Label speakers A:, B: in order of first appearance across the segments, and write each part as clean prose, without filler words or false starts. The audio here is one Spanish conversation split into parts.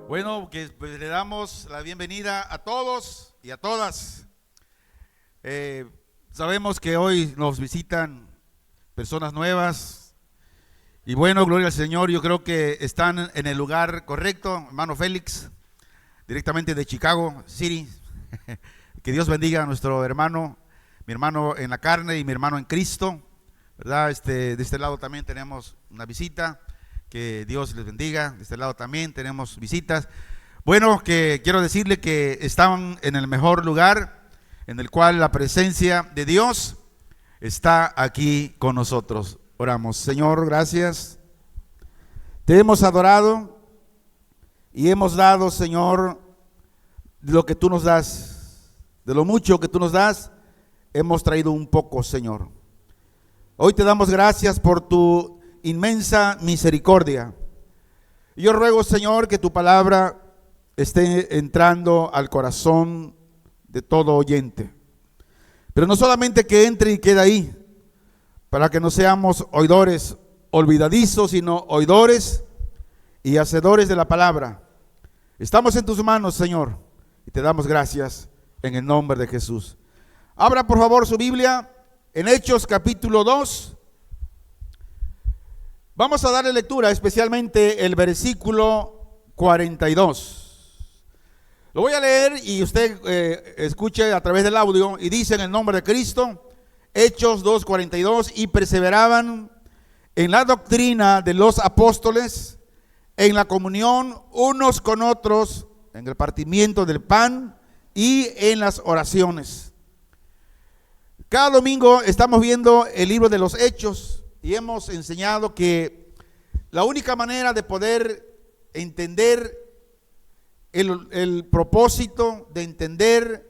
A: Bueno, que pues, le damos la bienvenida a todos y a todas. Sabemos que hoy nos visitan personas nuevas y bueno, gloria al Señor, yo creo que están en el lugar correcto, hermano Félix, directamente de Chicago City. Que Dios bendiga a nuestro hermano, mi hermano en la carne y mi hermano en Cristo, ¿verdad? De este lado también tenemos una visita. Que Dios les bendiga. De este lado también tenemos visitas. Bueno, que quiero decirle que están en el mejor lugar, en el cual la presencia de Dios está aquí con nosotros. Oramos. Señor, gracias. Te hemos adorado y hemos dado, Señor, lo que tú nos das. De lo mucho que tú nos das, hemos traído un poco, Señor. Hoy te damos gracias por tu inmensa misericordia. Yo ruego, Señor, que tu palabra esté entrando al corazón de todo oyente, pero no solamente que entre y quede ahí, para que no seamos oidores olvidadizos, sino oidores y hacedores de la palabra. Estamos en tus manos, Señor, y te damos gracias en el nombre de Jesús. Abra por favor su Biblia en Hechos capítulo 2. Vamos a darle lectura, especialmente el versículo 42. Lo voy a leer y usted escuche a través del audio. Y dice en el nombre de Cristo, Hechos 2:42, y perseveraban en la doctrina de los apóstoles, en la comunión unos con otros, en el partimiento del pan y en las oraciones. Cada domingo estamos viendo el libro de los Hechos. Y hemos enseñado que la única manera de poder entender el propósito, de entender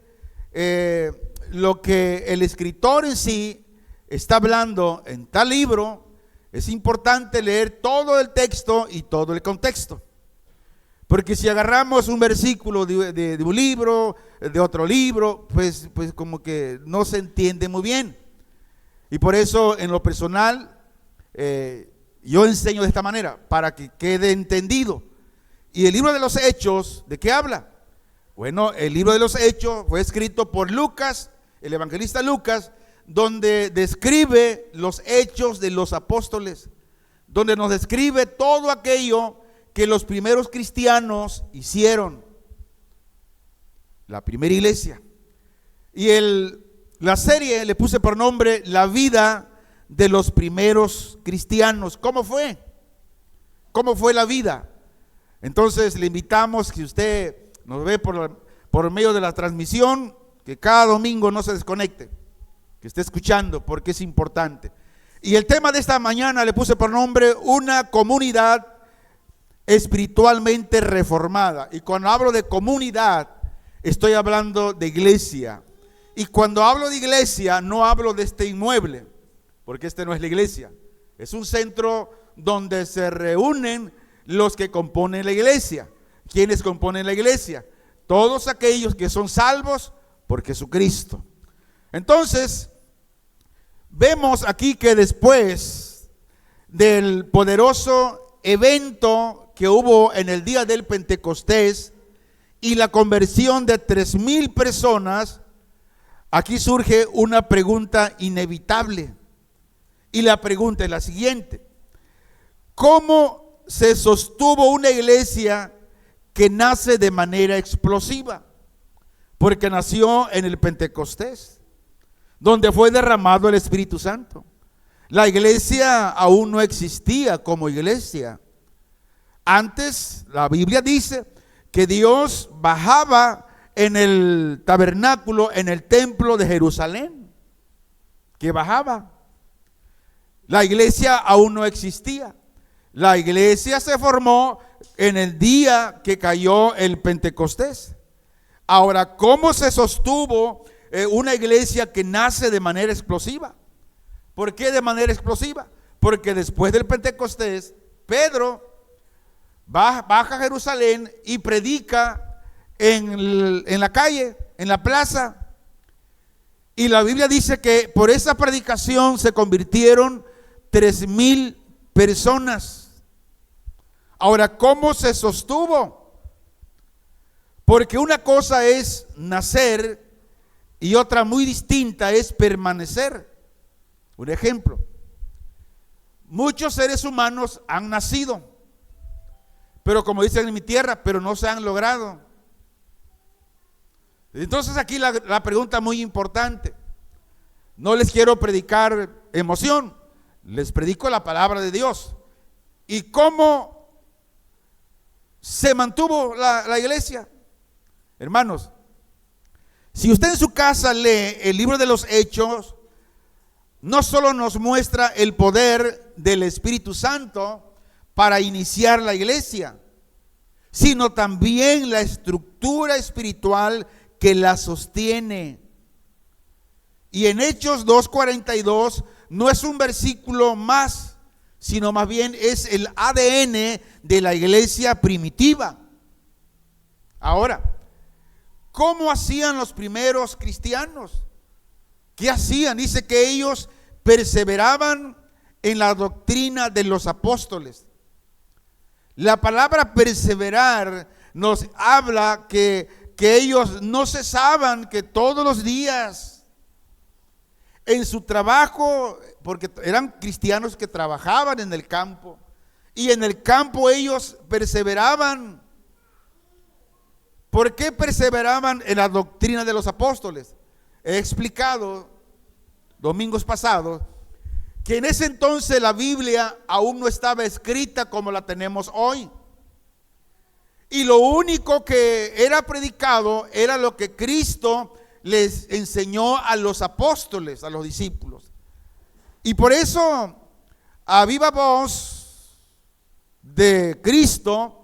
A: lo que el escritor en sí está hablando en tal libro, es importante leer todo el texto y todo el contexto. Porque si agarramos un versículo de un libro, de otro libro, pues como que no se entiende muy bien. Y por eso en lo personal, yo enseño de esta manera, para que quede entendido. Y el libro de los Hechos, ¿de qué habla? Bueno, el libro de los Hechos fue escrito por Lucas, el evangelista Lucas, donde describe los hechos de los apóstoles, donde nos describe todo aquello que los primeros cristianos hicieron, la primera iglesia. Y la serie le puse por nombre La vida de los primeros cristianos. ¿Cómo fue? ¿Cómo fue la vida? Entonces le invitamos, que usted nos ve por medio de la transmisión, que cada domingo no se desconecte, que esté escuchando, porque es importante. Y el tema de esta mañana le puse por nombre Una comunidad espiritualmente reformada. Y cuando hablo de comunidad, estoy hablando de iglesia. Y cuando hablo de iglesia, no hablo de este inmueble, porque este no es la iglesia. Es un centro donde se reúnen los que componen la iglesia. ¿Quiénes componen la iglesia? Todos aquellos que son salvos por Jesucristo. Entonces, vemos aquí que después del poderoso evento que hubo en el día del Pentecostés y la conversión de 3,000 personas, aquí surge una pregunta inevitable. Y la pregunta es la siguiente: ¿cómo se sostuvo una iglesia que nace de manera explosiva? Porque nació en el Pentecostés, donde fue derramado el Espíritu Santo. La iglesia aún no existía como iglesia. Antes, la Biblia dice que Dios bajaba en el tabernáculo, en el templo de Jerusalén, que bajaba. La iglesia aún no existía. La iglesia se formó en el día que cayó el Pentecostés. Ahora, ¿cómo se sostuvo una iglesia que nace de manera explosiva? ¿Por qué de manera explosiva? Porque después del Pentecostés, Pedro baja a Jerusalén y predica en la calle, en la plaza. Y la Biblia dice que por esa predicación se convirtieron 3,000 personas. Ahora, ¿cómo se sostuvo? Porque una cosa es nacer y otra muy distinta es permanecer. Un ejemplo, muchos seres humanos han nacido, pero como dicen en mi tierra, pero no se han logrado. Entonces aquí la pregunta muy importante. No les quiero predicar emoción, les predico la palabra de Dios. ¿Y cómo se mantuvo la iglesia? Hermanos, si usted en su casa lee el libro de los Hechos, no solo nos muestra el poder del Espíritu Santo para iniciar la iglesia, sino también la estructura espiritual que la sostiene. Y en Hechos 2:42 no es un versículo más, sino más bien es el ADN de la iglesia primitiva. Ahora, ¿cómo hacían los primeros cristianos? ¿Qué hacían? Dice que ellos perseveraban en la doctrina de los apóstoles. La palabra perseverar nos habla que ellos no cesaban, que todos los días en su trabajo, porque eran cristianos que trabajaban en el campo, y en el campo ellos perseveraban. ¿Por qué perseveraban en la doctrina de los apóstoles? He explicado domingos pasados que en ese entonces la Biblia aún no estaba escrita como la tenemos hoy. Y lo único que era predicado era lo que Cristo les enseñó a los apóstoles, a los discípulos. Y por eso, a viva voz de Cristo,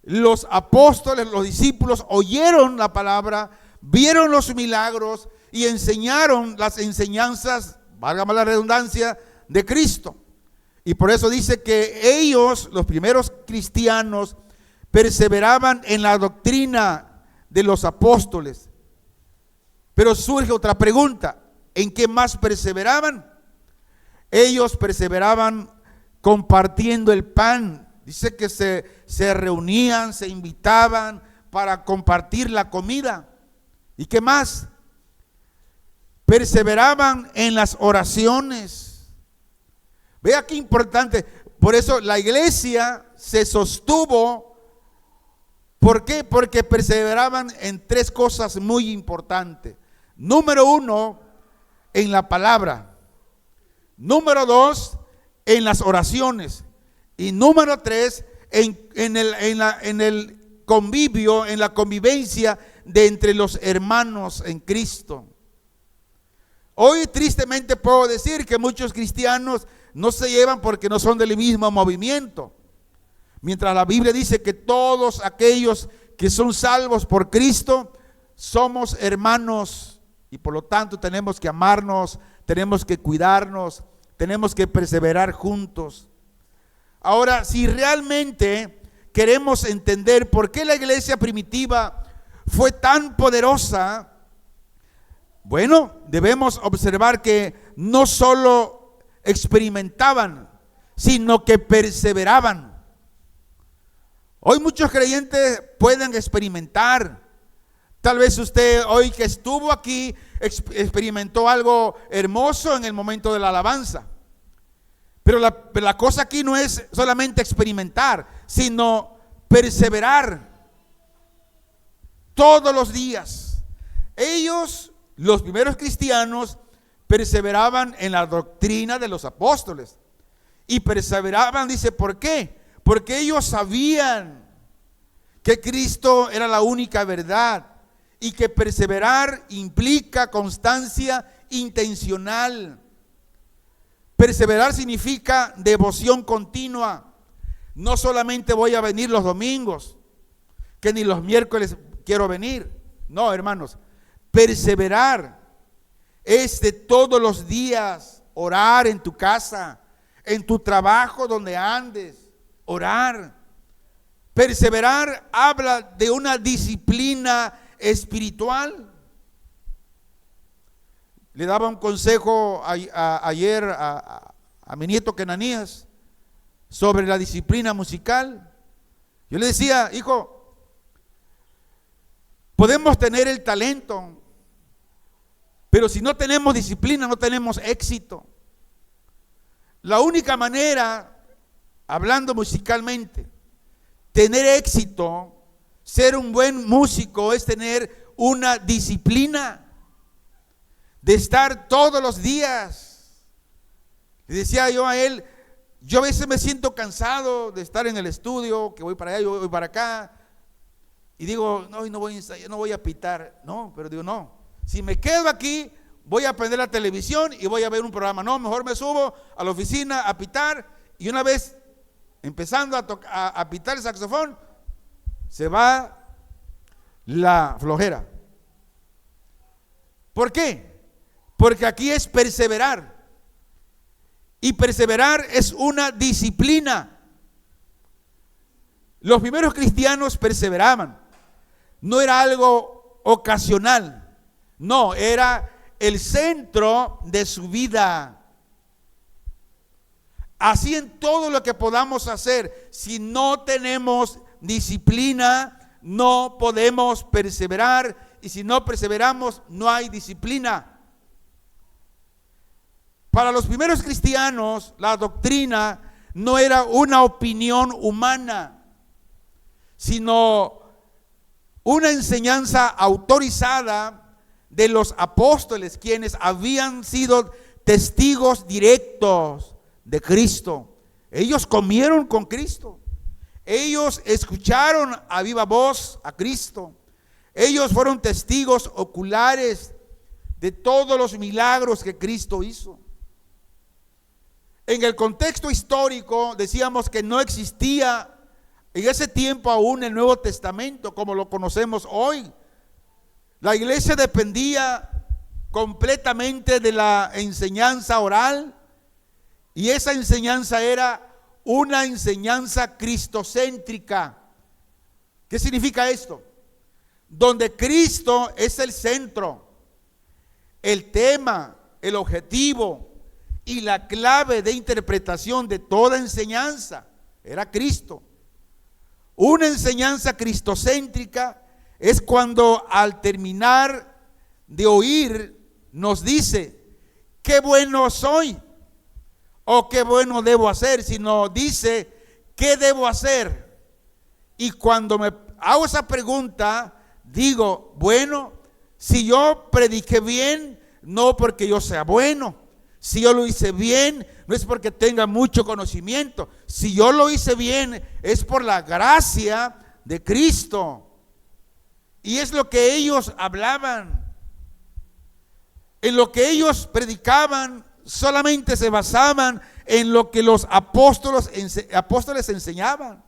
A: los apóstoles, los discípulos oyeron la palabra, vieron los milagros y enseñaron las enseñanzas, válgame la redundancia, de Cristo. Y por eso dice que ellos, los primeros cristianos, perseveraban en la doctrina de los apóstoles. Pero surge otra pregunta: ¿en qué más perseveraban? Ellos perseveraban compartiendo el pan. Dice que se reunían, se invitaban para compartir la comida. ¿Y qué más? Perseveraban en las oraciones. Vea qué importante. Por eso la iglesia se sostuvo. ¿Por qué? Porque perseveraban en tres cosas muy importantes. Número uno, en la palabra. Número dos, en las oraciones. Y número tres, en el convivio, en la convivencia de entre los hermanos en Cristo. Hoy tristemente puedo decir que muchos cristianos no se llevan porque no son del mismo movimiento. Mientras la Biblia dice que todos aquellos que son salvos por Cristo somos hermanos, y por lo tanto tenemos que amarnos, tenemos que cuidarnos, tenemos que perseverar juntos. Ahora, si realmente queremos entender por qué la iglesia primitiva fue tan poderosa, bueno, debemos observar que no solo experimentaban, sino que perseveraban. Hoy muchos creyentes pueden experimentar. Tal vez usted hoy que estuvo aquí experimentó algo hermoso en el momento de la alabanza. Pero la cosa aquí no es solamente experimentar, sino perseverar todos los días. Ellos, los primeros cristianos, perseveraban en la doctrina de los apóstoles. Y perseveraban, dice, ¿por qué? Porque ellos sabían que Cristo era la única verdad y que perseverar implica constancia intencional. Perseverar significa devoción continua. No solamente voy a venir los domingos, que ni los miércoles quiero venir. No, hermanos, perseverar es de todos los días orar en tu casa, en tu trabajo donde andes, orar. Perseverar habla de una disciplina espiritual. Le daba un consejo ayer a mi nieto Kenanías sobre la disciplina musical. Yo le decía, hijo, Podemos tener el talento, pero si no tenemos disciplina, no tenemos éxito. La única manera, hablando musicalmente, tener éxito, ser un buen músico, es tener una disciplina de estar todos los días. Le decía yo a él, yo a veces me siento cansado de estar en el estudio, que voy para allá, yo voy para acá, y digo, no, no voy a ensayar, no voy a pitar. No, pero digo, no, si me quedo aquí, voy a prender la televisión y voy a ver un programa. No, mejor me subo a la oficina a pitar, y una vez empezando a pitar el saxofón, se va la flojera. ¿Por qué? Porque aquí es perseverar. Y perseverar es una disciplina. Los primeros cristianos perseveraban. No era algo ocasional. No, era el centro de su vida. Así en todo lo que podamos hacer, si no tenemos disciplina, no podemos perseverar. Y si no perseveramos, no hay disciplina. Para los primeros cristianos, la doctrina no era una opinión humana, sino una enseñanza autorizada de los apóstoles, quienes habían sido testigos directos de Cristo. Ellos comieron con Cristo. Ellos escucharon a viva voz a Cristo. Ellos fueron testigos oculares de todos los milagros que Cristo hizo. En el contexto histórico decíamos que no existía en ese tiempo aún el Nuevo Testamento como lo conocemos hoy. La iglesia dependía completamente de la enseñanza oral, y esa enseñanza era una enseñanza cristocéntrica. ¿Qué significa esto? Donde Cristo es el centro, el tema, el objetivo y la clave de interpretación de toda enseñanza era Cristo. Una enseñanza cristocéntrica es cuando al terminar de oír nos dice qué bueno soy o qué bueno debo hacer, sino dice qué debo hacer. Y cuando me hago esa pregunta, digo, bueno, si yo prediqué bien, no porque yo sea bueno. Si yo lo hice bien, no es porque tenga mucho conocimiento. Si yo lo hice bien, es por la gracia de Cristo. Y es lo que ellos hablaban. En lo que ellos predicaban, solamente se basaban en lo que los apóstoles enseñaban.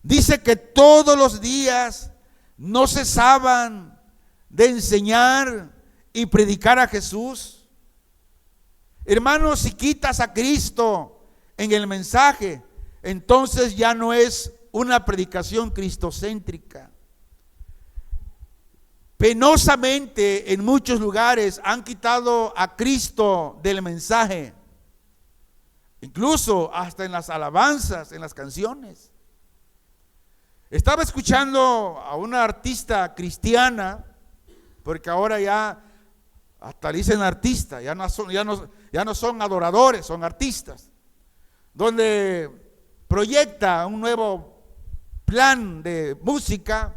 A: Dice que todos los días no cesaban de enseñar y predicar a Jesús. Hermanos, si quitas a Cristo en el mensaje, entonces ya no es una predicación cristocéntrica. Penosamente en muchos lugares han quitado a Cristo del mensaje, incluso hasta en las alabanzas, en las canciones. Estaba escuchando a una artista cristiana, porque ahora ya hasta le dicen artista, ya no son adoradores, son artistas, donde proyecta un nuevo plan de música,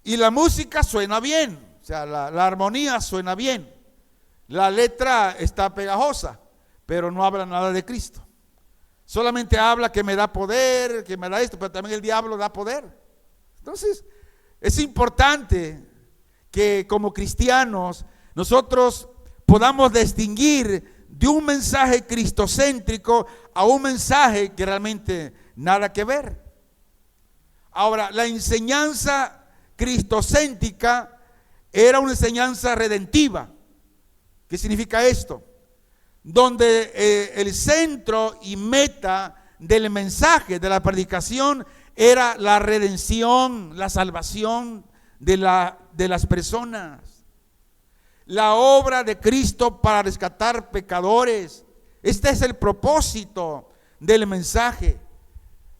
A: y la música suena bien, o sea, la armonía suena bien, la letra está pegajosa, pero no habla nada de Cristo. Solamente habla que me da poder, que me da esto, pero también el diablo da poder. Entonces, es importante que como cristianos nosotros podamos distinguir de un mensaje cristocéntrico a un mensaje que realmente nada que ver. Ahora, la enseñanza cristocéntrica era una enseñanza redentiva. ¿Qué significa esto? Donde el centro y meta del mensaje, de la predicación, era la redención, la salvación de las personas. La obra de Cristo para rescatar pecadores. Este es el propósito del mensaje.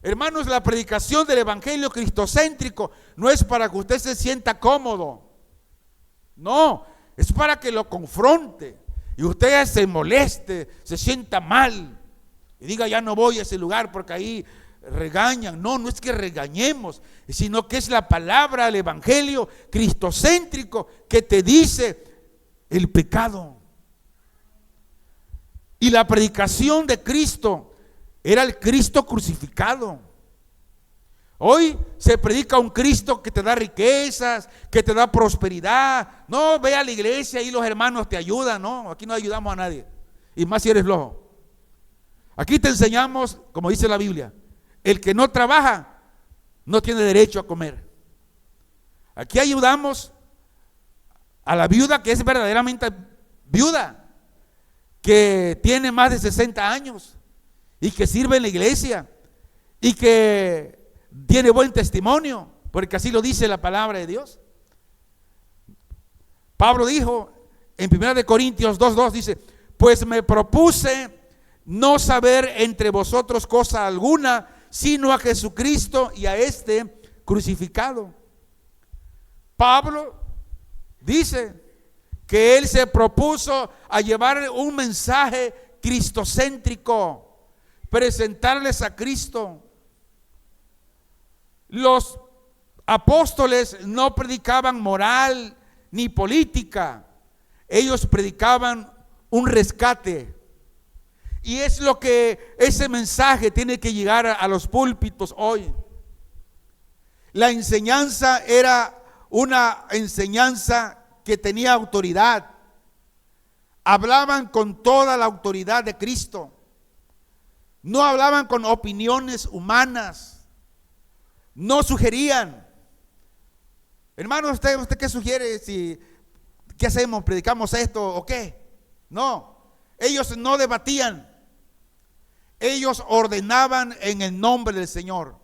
A: Hermanos, la predicación del evangelio cristocéntrico no es para que usted se sienta cómodo. No, es para que lo confronte y usted se moleste, se sienta mal y diga: ya no voy a ese lugar porque ahí regañan. No, no es que regañemos, sino que es la palabra del evangelio cristocéntrico que te dice el pecado. Y la predicación de Cristo era el Cristo crucificado. Hoy se predica un Cristo que te da riquezas, que te da prosperidad. No, ve a la iglesia y los hermanos te ayudan. No, aquí no ayudamos a nadie, y más si eres flojo. Aquí te enseñamos, como dice la Biblia, el que no trabaja no tiene derecho a comer. Aquí ayudamos a la viuda que es verdaderamente viuda, que tiene más de 60 años y que sirve en la iglesia y que tiene buen testimonio, porque así lo dice la palabra de Dios. Pablo dijo en 1 Corintios 2:2, dice: pues me propuse no saber entre vosotros cosa alguna, sino a Jesucristo y a este crucificado. Pablo dice que él se propuso a llevar un mensaje cristocéntrico, presentarles a Cristo. Los apóstoles no predicaban moral ni política, ellos predicaban un rescate. Y es lo que ese mensaje tiene que llegar a los púlpitos hoy. La enseñanza era una enseñanza que tenía autoridad. Hablaban con toda la autoridad de Cristo. No hablaban con opiniones humanas. No sugerían. Hermano, ¿usted qué sugiere? ¿Qué hacemos? ¿Predicamos esto o qué? No, ellos no debatían. Ellos ordenaban en el nombre del Señor.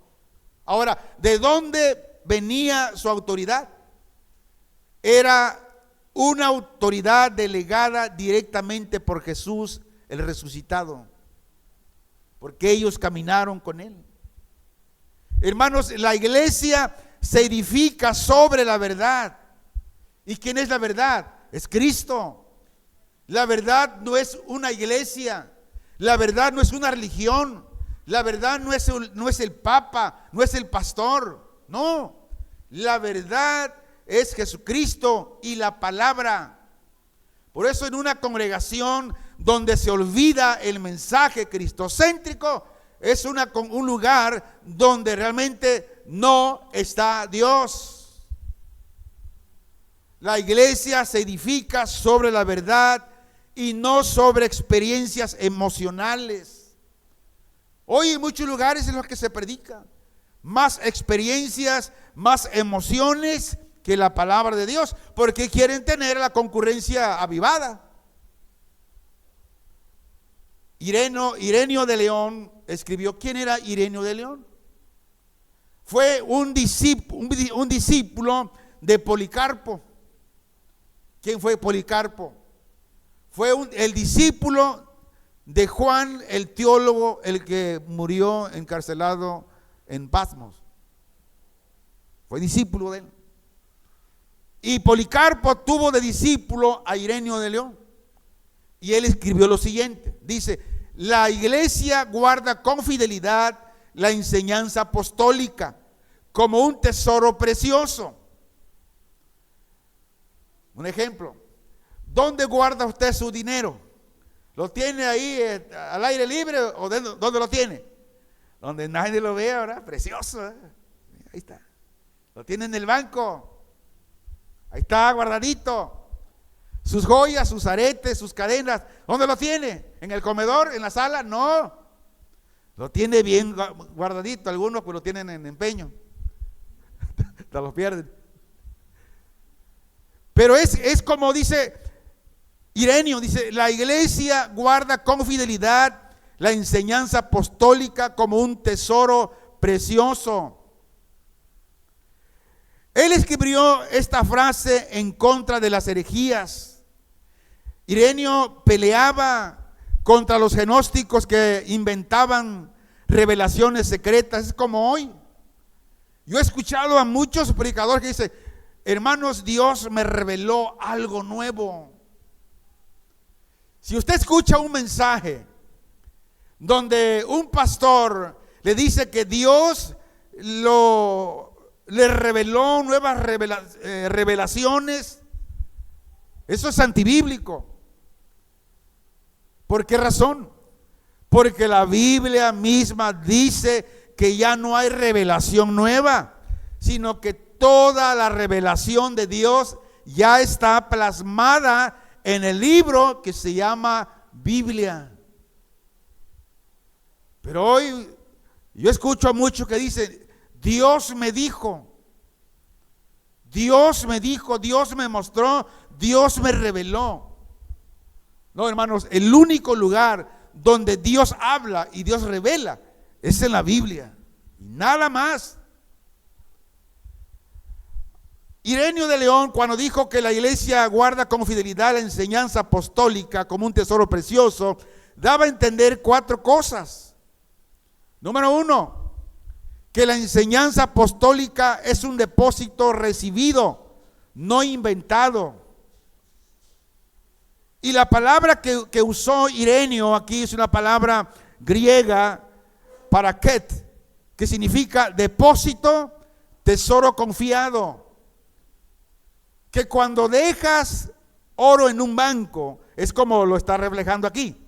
A: Ahora, ¿de dónde venía su autoridad? Era una autoridad delegada directamente por Jesús, el resucitado, porque ellos caminaron con él. Hermanos, la iglesia se edifica sobre la verdad. ¿Y quién es la verdad? Es Cristo. La verdad no es una iglesia. La verdad no es una religión. La verdad no es el papa, no es el pastor. No, la verdad es Jesucristo y la palabra. Por eso en una congregación donde se olvida el mensaje cristocéntrico, es un lugar donde realmente no está Dios. La iglesia se edifica sobre la verdad y no sobre experiencias emocionales. Hoy en muchos lugares en los que se predica más experiencias, más emociones que la palabra de Dios, porque quieren tener la concurrencia avivada. Ireneo de León escribió. ¿Quién era Ireneo de León? Fue un discípulo de Policarpo. ¿Quién fue Policarpo? Fue el discípulo de Juan el teólogo, el que murió encarcelado en Patmos. Fue discípulo de él. Y Policarpo tuvo de discípulo a Ireneo de León. Y él escribió lo siguiente. Dice: la iglesia guarda con fidelidad la enseñanza apostólica como un tesoro precioso. Un ejemplo: ¿dónde guarda usted su dinero? ¿Lo tiene ahí al aire libre o dónde lo tiene? Donde nadie lo vea, ¿verdad? Precioso, ¿eh? Ahí está. Lo tiene en el banco. Ahí está guardadito. Sus joyas, sus aretes, sus cadenas, ¿dónde lo tiene? ¿En el comedor? ¿En la sala? No. Lo tiene bien guardadito. Algunos pues lo tienen en empeño. Hasta los pierden. Pero es como dice Ireneo, dice: la iglesia guarda con fidelidad la enseñanza apostólica como un tesoro precioso. Él escribió esta frase en contra de las herejías. Ireneo peleaba contra los gnósticos que inventaban revelaciones secretas. Es como hoy. Yo he escuchado a muchos predicadores que dicen: hermanos, Dios me reveló algo nuevo. Si usted escucha un mensaje donde un pastor le dice que Dios le reveló nuevas revelaciones, eso es antibíblico. ¿Por qué razón? Porque la Biblia misma dice que ya no hay revelación nueva, sino que toda la revelación de Dios ya está plasmada en el libro que se llama Biblia. Pero hoy yo escucho a muchos que dicen: Dios me dijo, Dios me dijo, Dios me mostró, Dios me reveló. No, hermanos, el único lugar donde Dios habla y Dios revela es en la Biblia, y nada más. Ireneo de León, cuando dijo que la iglesia guarda con fidelidad la enseñanza apostólica como un tesoro precioso, daba a entender 4 cosas. Número 1, que la enseñanza apostólica es un depósito recibido, no inventado. Y la palabra que usó Ireneo aquí es una palabra griega, paraket, que significa depósito, tesoro confiado. Que cuando dejas oro en un banco, es como lo está reflejando aquí.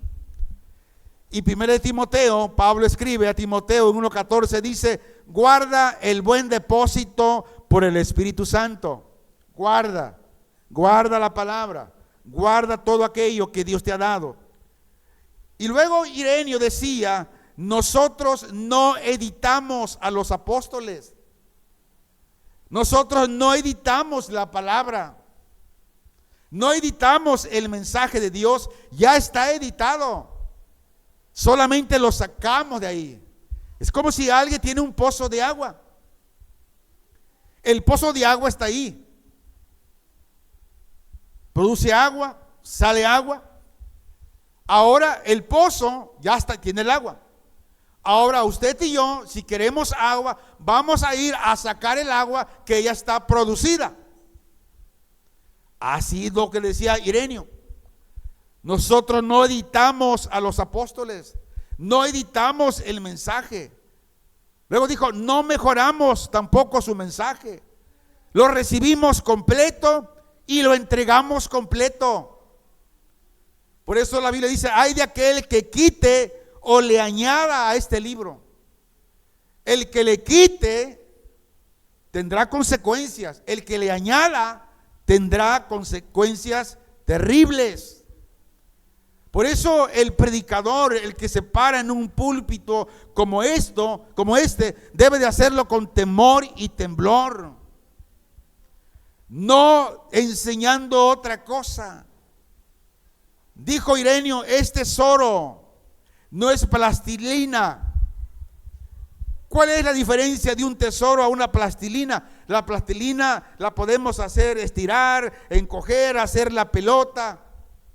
A: Y 1 Timoteo, Pablo escribe a Timoteo en 1:14, dice: guarda el buen depósito por el Espíritu Santo. Guarda la palabra, guarda todo aquello que Dios te ha dado. Y luego Ireneo decía: nosotros no editamos a los apóstoles. Nosotros no editamos la palabra, no editamos el mensaje de Dios, ya está editado, solamente lo sacamos de ahí. Es como si alguien tiene un pozo de agua, el pozo de agua está ahí, produce agua, sale agua. Ahora el pozo ya está, tiene el agua. Ahora usted y yo, si queremos agua, vamos a ir a sacar el agua que ya está producida. Así es lo que decía Ireneo. Nosotros no editamos a los apóstoles, no editamos el mensaje. Luego dijo: no mejoramos tampoco su mensaje. Lo recibimos completo y lo entregamos completo. Por eso la Biblia dice: ay de aquel que quite o le añada a este libro. El que le quite tendrá consecuencias, el que le añada tendrá consecuencias terribles. Por eso el predicador, el que se para en un púlpito como este, debe de hacerlo con temor y temblor, no enseñando otra cosa. Dijo Ireneo: es tesoro, no es plastilina. ¿Cuál es la diferencia de un tesoro a una plastilina? La plastilina la podemos hacer estirar, encoger, hacer la pelota,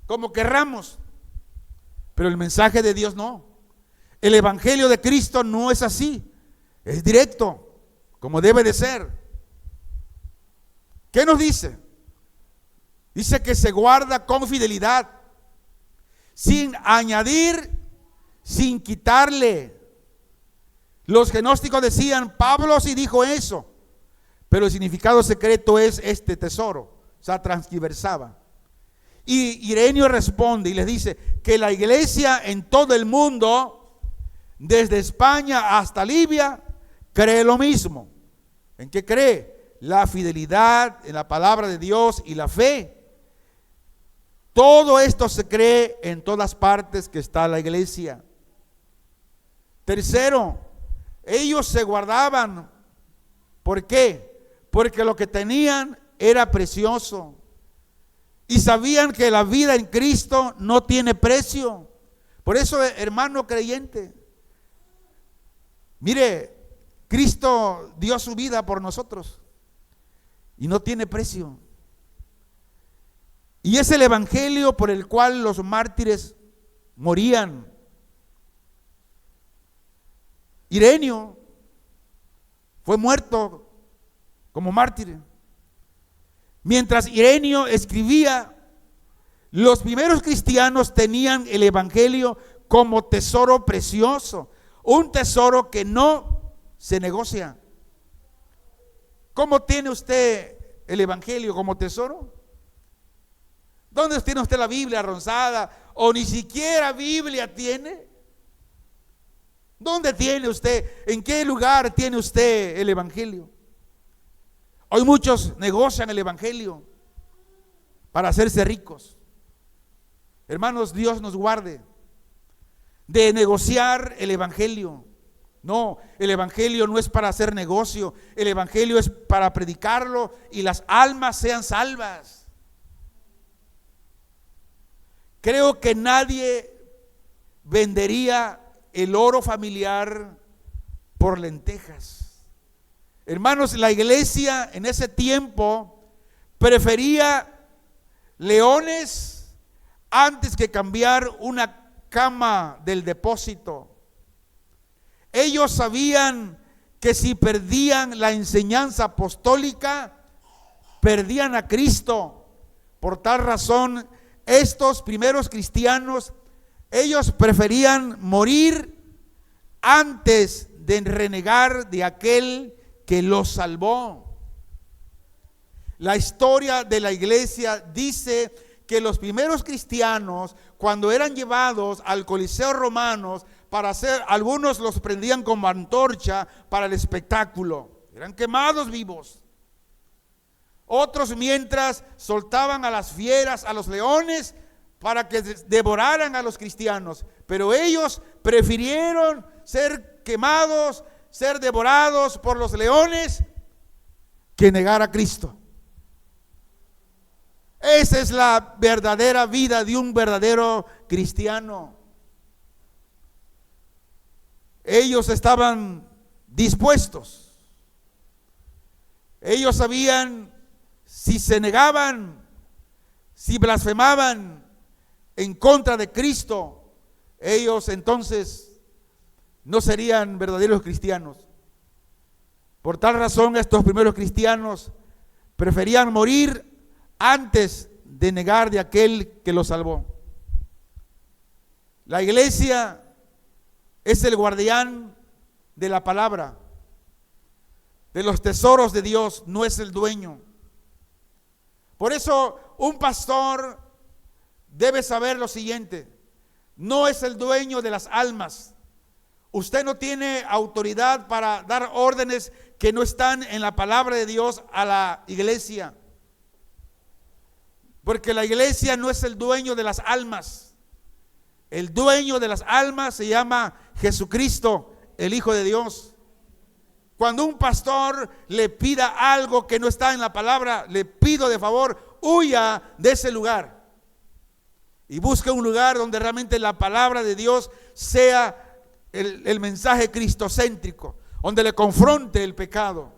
A: como querramos. Pero el mensaje de Dios no. El evangelio de Cristo no es así. Es directo, como debe de ser. ¿Qué nos dice? Dice que se guarda con fidelidad, sin añadir, sin quitarle. Los gnósticos decían: Pablo sí dijo eso, pero el significado secreto es este tesoro. O sea, transgiversaba. Y Ireneo responde y les dice que la iglesia en todo el mundo, desde España hasta Libia, cree lo mismo. ¿En qué cree? La fidelidad en la palabra de Dios y la fe. Todo esto se cree en todas partes que está la iglesia. Tercero, ellos se guardaban. ¿Por qué? Porque lo que tenían era precioso. Y sabían que la vida en Cristo no tiene precio. Por eso, hermano creyente, mire, Cristo dio su vida por nosotros y no tiene precio. Y es el evangelio por el cual los mártires morían. Ireneo fue muerto como mártir. Mientras Ireneo escribía, los primeros cristianos tenían el evangelio como tesoro precioso, un tesoro que no se negocia. ¿Cómo tiene usted el evangelio como tesoro? ¿Dónde tiene usted la Biblia ronzada o ni siquiera Biblia tiene? ¿Dónde tiene usted? ¿En qué lugar tiene usted el evangelio? Hoy muchos negocian el evangelio para hacerse ricos. Hermanos, Dios nos guarde de negociar el evangelio. No, el evangelio no es para hacer negocio, el evangelio es para predicarlo y las almas sean salvas. Creo que nadie vendería el oro familiar por lentejas. Hermanos, la iglesia en ese tiempo prefería leones antes que cambiar una cama del depósito. Ellos sabían que si perdían la enseñanza apostólica, perdían a Cristo. Por tal razón, estos primeros cristianos, ellos preferían morir antes de renegar de aquel que los salvó. La historia de la iglesia dice que los primeros cristianos, cuando eran llevados al Coliseo romano para hacer, algunos los prendían como antorcha para el espectáculo, eran quemados vivos. Otros, mientras, soltaban a las fieras, a los leones, para que devoraran a los cristianos. Pero ellos prefirieron ser quemados, ser devorados por los leones, que negar a Cristo. Esa es la verdadera vida de un verdadero cristiano. Ellos estaban dispuestos. Ellos sabían, si se negaban, si blasfemaban en contra de Cristo, ellos entonces no serían verdaderos cristianos. Por tal razón, estos primeros cristianos preferían morir antes de negar de aquel que los salvó. La iglesia es el guardián de la palabra, de los tesoros de Dios, no es el dueño. Por eso un pastor debe saber lo siguiente: no es el dueño de las almas. Usted no tiene autoridad para dar órdenes que no están en la palabra de Dios a la iglesia, porque la iglesia no es el dueño de las almas. El dueño de las almas se llama Jesucristo, el Hijo de Dios. Cuando un pastor le pida algo que no está en la palabra, le pido de favor, huya de ese lugar y busque un lugar donde realmente la palabra de Dios sea el mensaje cristocéntrico, donde le confronte el pecado.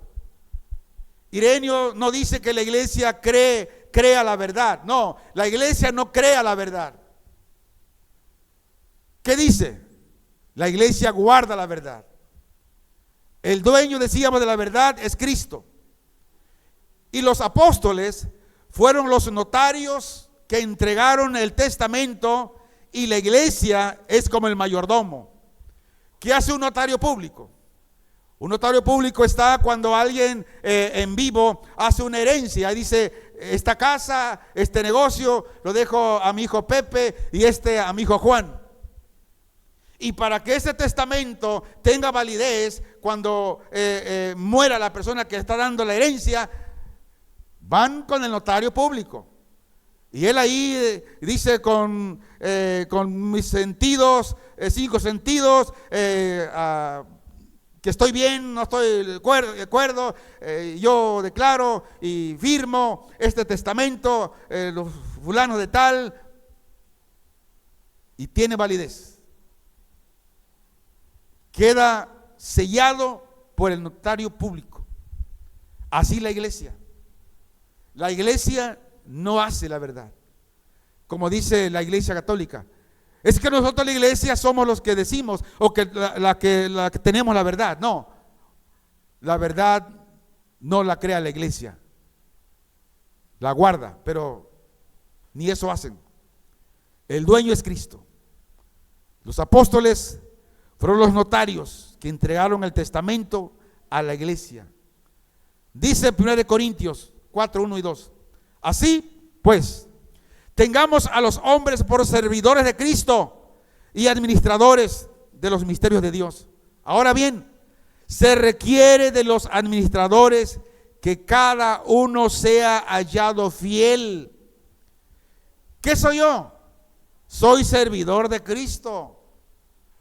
A: Ireneo no dice que la iglesia crea la verdad. No, la iglesia no crea la verdad. ¿Qué dice? La iglesia guarda la verdad. El dueño, decíamos, de la verdad es Cristo. Y los apóstoles fueron los notarios que entregaron el testamento, y la iglesia es como el mayordomo. ¿Qué hace un notario público? Un notario público está cuando alguien en vivo hace una herencia y dice: esta casa, este negocio lo dejo a mi hijo Pepe y a mi hijo Juan. Y para que ese testamento tenga validez, cuando muera la persona que está dando la herencia, van con el notario público. Y él ahí dice con mis sentidos, 5 sentidos, que estoy bien, no estoy de acuerdo, yo declaro y firmo este testamento, los fulanos de tal, y tiene validez. Queda sellado por el notario público. Así la iglesia. La iglesia no hace la verdad. Como dice la iglesia católica, Es que nosotros la iglesia somos los que decimos, o que la que tenemos la verdad. No, la verdad no la crea la iglesia, la guarda, pero ni eso hacen. El dueño es Cristo. Los apóstoles fueron los notarios que entregaron el testamento a la iglesia. Dice 1 Corintios 4, 1 y 2. Así pues, tengamos a los hombres por servidores de Cristo y administradores de los misterios de Dios. Ahora bien, se requiere de los administradores que cada uno sea hallado fiel. ¿Qué soy yo? Soy servidor de Cristo.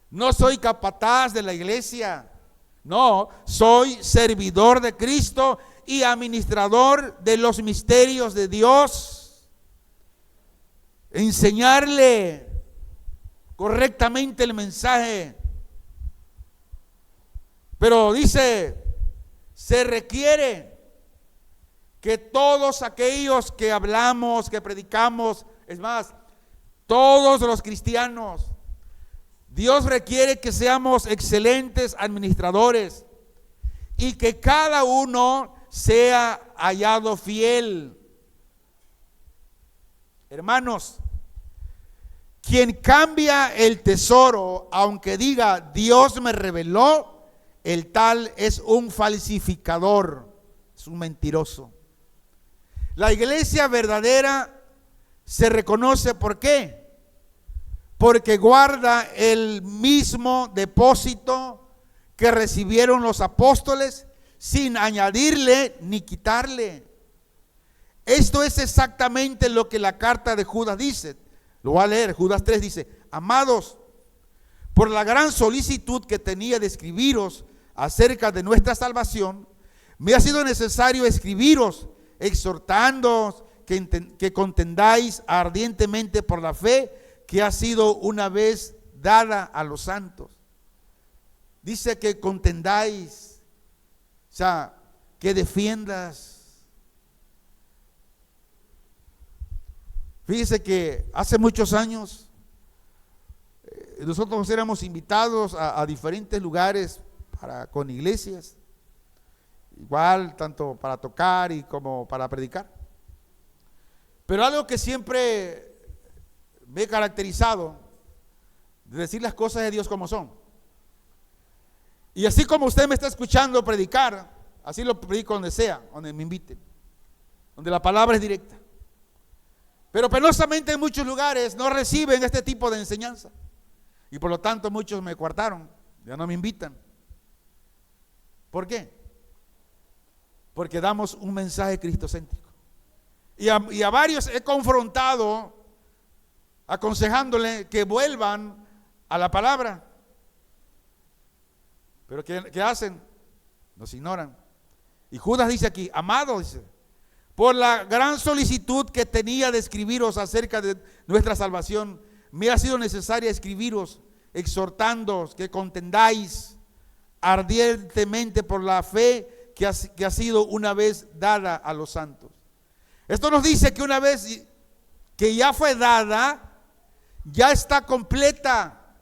A: No soy capataz de la iglesia. No, soy servidor de Cristo y administrador de los misterios de Dios. Enseñarle correctamente el mensaje. Pero dice, se requiere que todos aquellos que hablamos, que predicamos, es más, todos los cristianos, Dios requiere que seamos excelentes administradores y que cada uno sea hallado fiel. Hermanos, quien cambia el tesoro, aunque diga Dios me reveló, el tal es un falsificador, es un mentiroso. La iglesia verdadera se reconoce, ¿por qué? Porque guarda el mismo depósito que recibieron los apóstoles sin añadirle ni quitarle. Esto es exactamente lo que la carta de Judas dice. Lo voy a leer. Judas 3 dice: amados, por la gran solicitud que tenía de escribiros acerca de nuestra salvación, me ha sido necesario escribiros, exhortándoos que contendáis ardientemente por la fe que ha sido una vez dada a los santos. Dice que contendáis, o sea, que defiendas. Fíjese que hace muchos años nosotros éramos invitados a diferentes lugares con iglesias, igual tanto para tocar y como para predicar. Pero algo que siempre me he caracterizado de decir las cosas de Dios como son. Y así como usted me está escuchando predicar, así lo predico donde sea, donde me inviten, donde la palabra es directa. Pero penosamente en muchos lugares no reciben este tipo de enseñanza. Y por lo tanto muchos me coartaron, ya no me invitan. ¿Por qué? Porque damos un mensaje cristocéntrico. Y a varios he confrontado aconsejándole que vuelvan a la palabra. Pero ¿qué hacen? Nos ignoran. Y Judas dice aquí: amado, dice, por la gran solicitud que tenía de escribiros acerca de nuestra salvación, me ha sido necesaria escribiros, exhortándoos que contendáis ardientemente por la fe que ha sido una vez dada a los santos. Esto nos dice que una vez que ya fue dada, ya está completa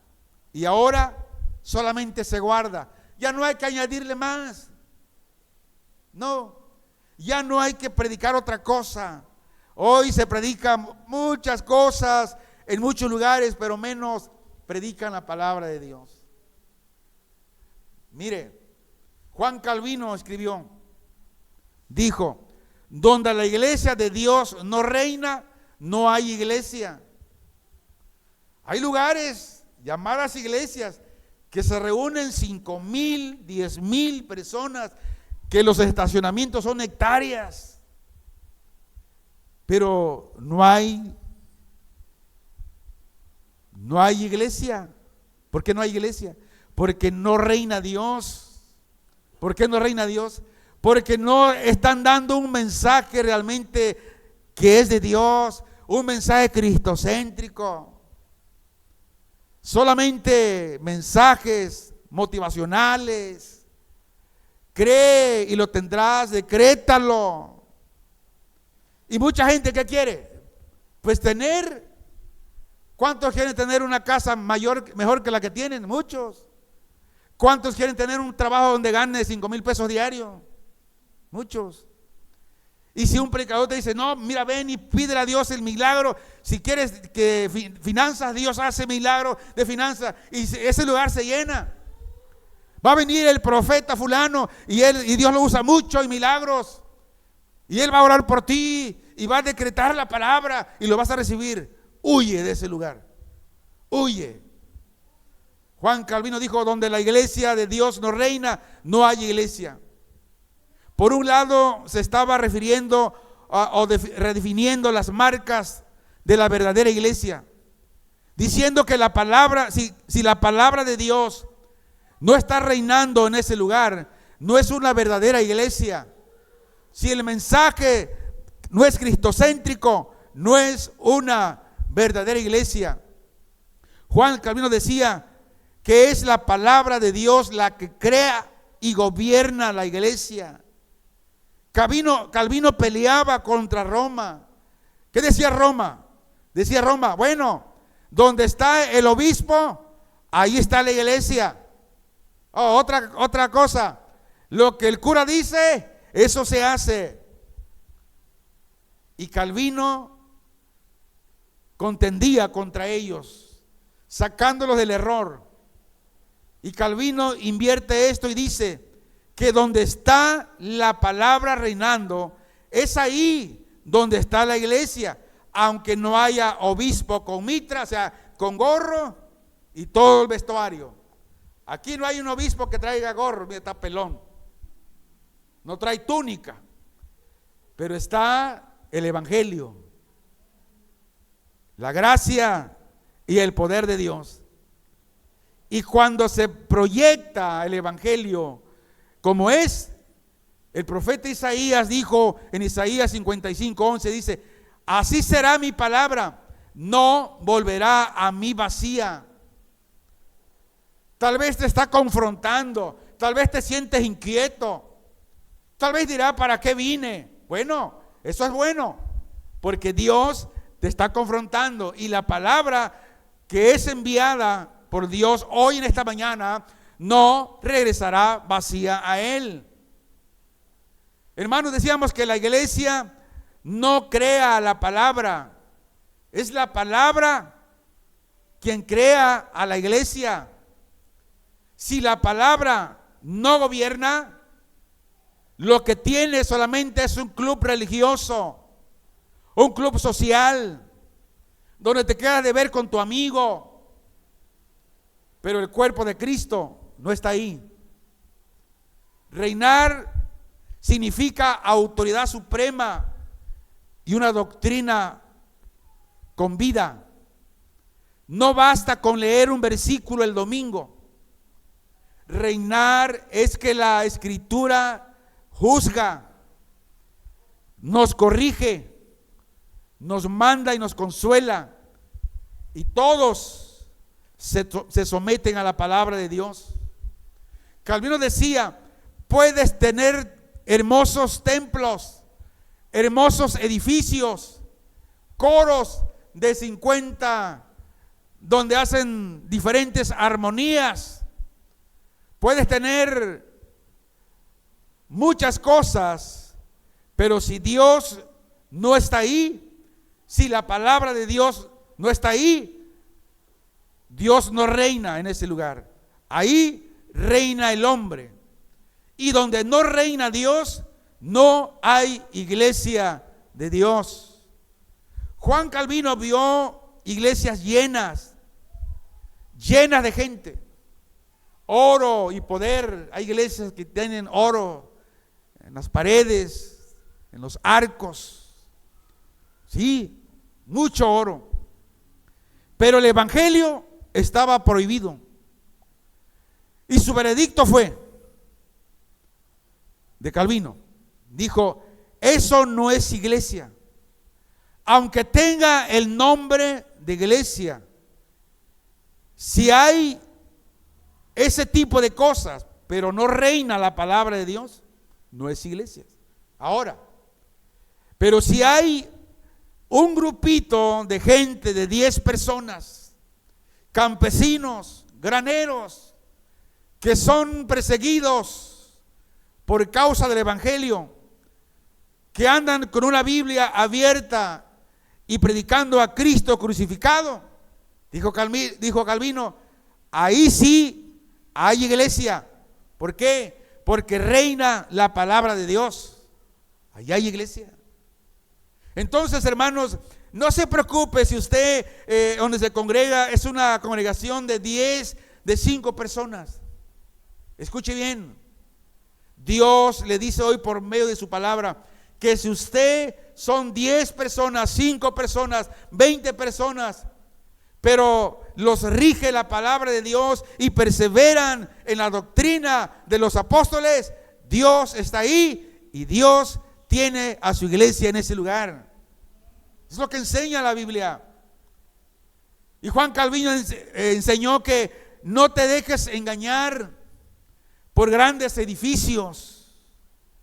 A: y ahora solamente se guarda. Ya no hay que añadirle más. No, ya no hay que predicar otra cosa. Hoy se predican muchas cosas en muchos lugares, pero menos predican la palabra de Dios. Mire, Juan Calvino escribió, dijo: donde la iglesia de Dios no reina, no hay iglesia. Hay lugares, llamadas iglesias, que se reúnen 5,000, 10,000 personas, que los estacionamientos son hectáreas, pero no hay iglesia. ¿Por qué no hay iglesia? Porque no reina Dios. ¿Por qué no reina Dios? Porque no están dando un mensaje realmente que es de Dios, un mensaje cristocéntrico. Solamente mensajes motivacionales. Cree y lo tendrás, decrétalo. Y mucha gente, ¿qué quiere? Pues tener ¿Cuántos quieren tener una casa mejor que la que tienen? Muchos. ¿Cuántos quieren tener un trabajo donde gane 5,000 pesos diarios? Muchos. Y si un predicador te dice, no, mira, ven y pídele a Dios el milagro, si quieres que finanzas, Dios hace milagro de finanzas, y ese lugar se llena. Va a venir el profeta fulano y Dios lo usa mucho en milagros, y él va a orar por ti y va a decretar la palabra y lo vas a recibir. Huye de ese lugar, huye. Juan Calvino dijo, donde la iglesia de Dios no reina, no hay iglesia. Por un lado se estaba refiriendo redefiniendo las marcas de la verdadera iglesia, diciendo que la palabra, si la palabra de Dios no está reinando en ese lugar, no es una verdadera iglesia. Si el mensaje no es cristocéntrico, no es una verdadera iglesia. Juan Calvino decía que es la palabra de Dios la que crea y gobierna la iglesia. Calvino peleaba contra Roma. ¿Qué decía Roma? Decía Roma, bueno, donde está el obispo, ahí está la iglesia. Oh, otra cosa, lo que el cura dice, eso se hace. Y Calvino contendía contra ellos, sacándolos del error. Y Calvino invierte esto y dice que donde está la palabra reinando, es ahí donde está la iglesia, aunque no haya obispo con mitra, o sea, con gorro y todo el vestuario. Aquí no hay un obispo que traiga gorro, mira, está pelón, no trae túnica, pero está el evangelio, la gracia y el poder de Dios. Y cuando se proyecta el evangelio como es, el profeta Isaías dijo en Isaías 55:11, dice, así será mi palabra, no volverá a mí vacía. Tal vez te está confrontando, tal vez te sientes inquieto, tal vez dirá, ¿para qué vine? Bueno, eso es bueno, porque Dios te está confrontando y la palabra que es enviada por Dios hoy en esta mañana no regresará vacía a Él. Hermanos, decíamos que la iglesia no crea la palabra, es la palabra quien crea a la iglesia. Si la palabra no gobierna, lo que tiene solamente es un club religioso, un club social, donde te quedas de ver con tu amigo, pero el cuerpo de Cristo no está ahí. Reinar significa autoridad suprema y una doctrina con vida. No basta con leer un versículo el domingo. Reinar es que la Escritura juzga, nos corrige, nos manda y nos consuela, y todos se someten a la palabra de Dios. Calvino decía, puedes tener hermosos templos, hermosos edificios, coros de 50 donde hacen diferentes armonías, puedes tener muchas cosas, pero si Dios no está ahí, si la palabra de Dios no está ahí, Dios no reina en ese lugar. Ahí reina el hombre. Y donde no reina Dios, no hay iglesia de Dios. Juan Calvino vio iglesias llenas de gente, oro y poder. Hay iglesias que tienen oro en las paredes, en los arcos, sí, mucho oro. Pero el evangelio estaba prohibido. Y su veredicto fue de Calvino. Dijo, eso no es iglesia. Aunque tenga el nombre de iglesia, si hay ese tipo de cosas, pero no reina la palabra de Dios, no es iglesia. Ahora, pero si hay un grupito de gente de 10 personas, campesinos, graneros, que son perseguidos por causa del evangelio, que andan con una Biblia abierta y predicando a Cristo crucificado. Dijo Calvino, ahí sí hay iglesia. ¿Por qué? Porque reina la palabra de Dios. Allá hay iglesia. Entonces, hermanos, no se preocupe si usted donde se congrega es una congregación de 10, de 5 personas. Escuche bien. Dios le dice hoy por medio de su palabra que si usted son 10 personas, 5 personas, 20 personas, pero los rige la palabra de Dios y perseveran en la doctrina de los apóstoles, Dios está ahí y Dios tiene a su iglesia en ese lugar. Es lo que enseña la Biblia. Y Juan Calvino enseñó que no te dejes engañar por grandes edificios.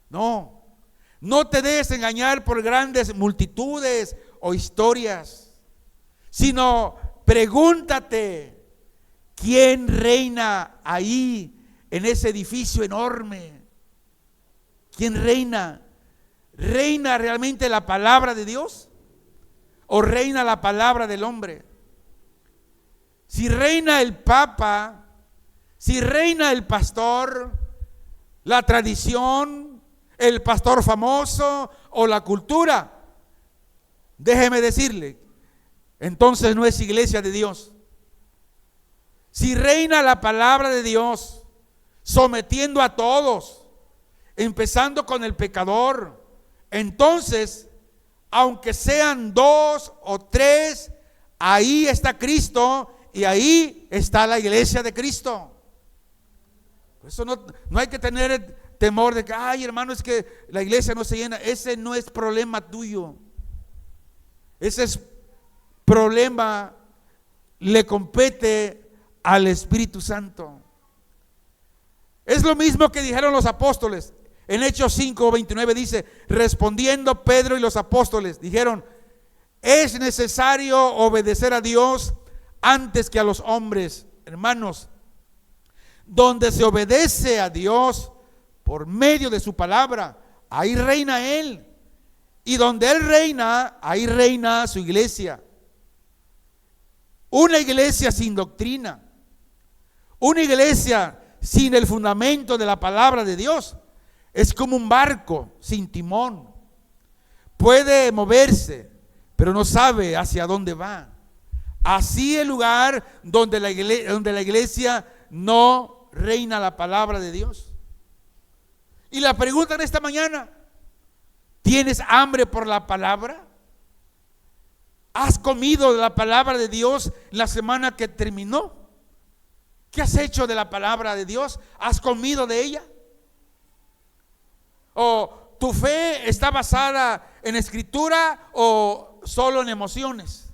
A: No te dejes engañar por grandes multitudes o historias, sino pregúntate quién reina ahí en ese edificio enorme. ¿Quién reina? ¿Reina realmente la palabra de Dios o reina la palabra del hombre? Si reina el Papa, si reina el pastor, la tradición, el pastor famoso o la cultura, déjeme decirle, entonces no es iglesia de Dios. Si reina la palabra de Dios, sometiendo a todos, empezando con el pecador, entonces, aunque sean 2 o 3, ahí está Cristo y ahí está la iglesia de Cristo. Por eso no hay que tener temor de que, ay, hermano, es que la iglesia no se llena. Ese no es problema tuyo. Ese es problema, le compete al Espíritu Santo. Es lo mismo que dijeron los apóstoles. En Hechos 5:29 dice, respondiendo Pedro y los apóstoles, dijeron, es necesario obedecer a Dios antes que a los hombres. Hermanos, donde se obedece a Dios por medio de su palabra, ahí reina Él. Y donde Él reina, ahí reina su iglesia. Una iglesia sin doctrina, una iglesia sin el fundamento de la palabra de Dios, es como un barco sin timón. Puede moverse, pero no sabe hacia dónde va. Así el lugar donde la iglesia no reina la palabra de Dios. Y la pregunta en esta mañana, ¿tienes hambre por la palabra? ¿Has comido de la palabra de Dios la semana que terminó? ¿Qué has hecho de la palabra de Dios? ¿Has comido de ella? ¿O tu fe está basada en escritura o solo en emociones?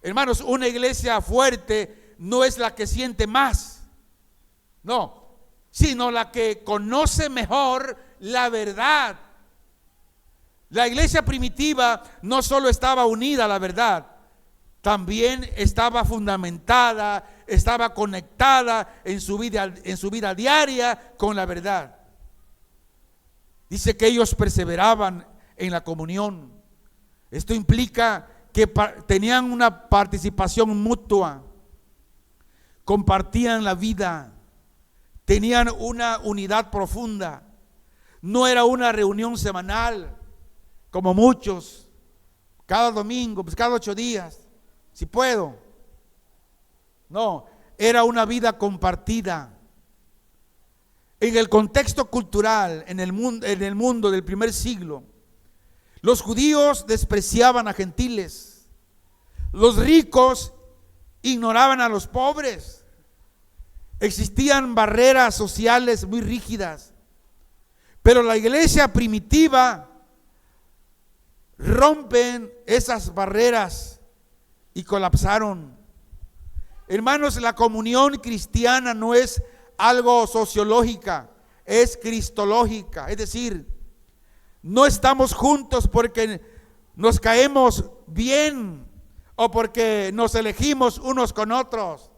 A: Hermanos, una iglesia fuerte no es la que siente más, no, sino la que conoce mejor la verdad. La iglesia primitiva no solo estaba unida a la verdad, también estaba fundamentada, estaba conectada en su vida diaria con la verdad. Dice que ellos perseveraban en la comunión. Esto implica que tenían una participación mutua, compartían la vida, tenían una unidad profunda. No era una reunión semanal como muchos, cada domingo, pues cada 8 días, si puedo. No, era una vida compartida. En el contexto cultural, en el mundo del primer siglo, los judíos despreciaban a gentiles, los ricos ignoraban a los pobres, existían barreras sociales muy rígidas, pero la iglesia primitiva rompen esas barreras y colapsaron. Hermanos, la comunión cristiana no es algo sociológica, es cristológica, es decir, no estamos juntos porque nos caemos bien o porque nos elegimos unos con otros.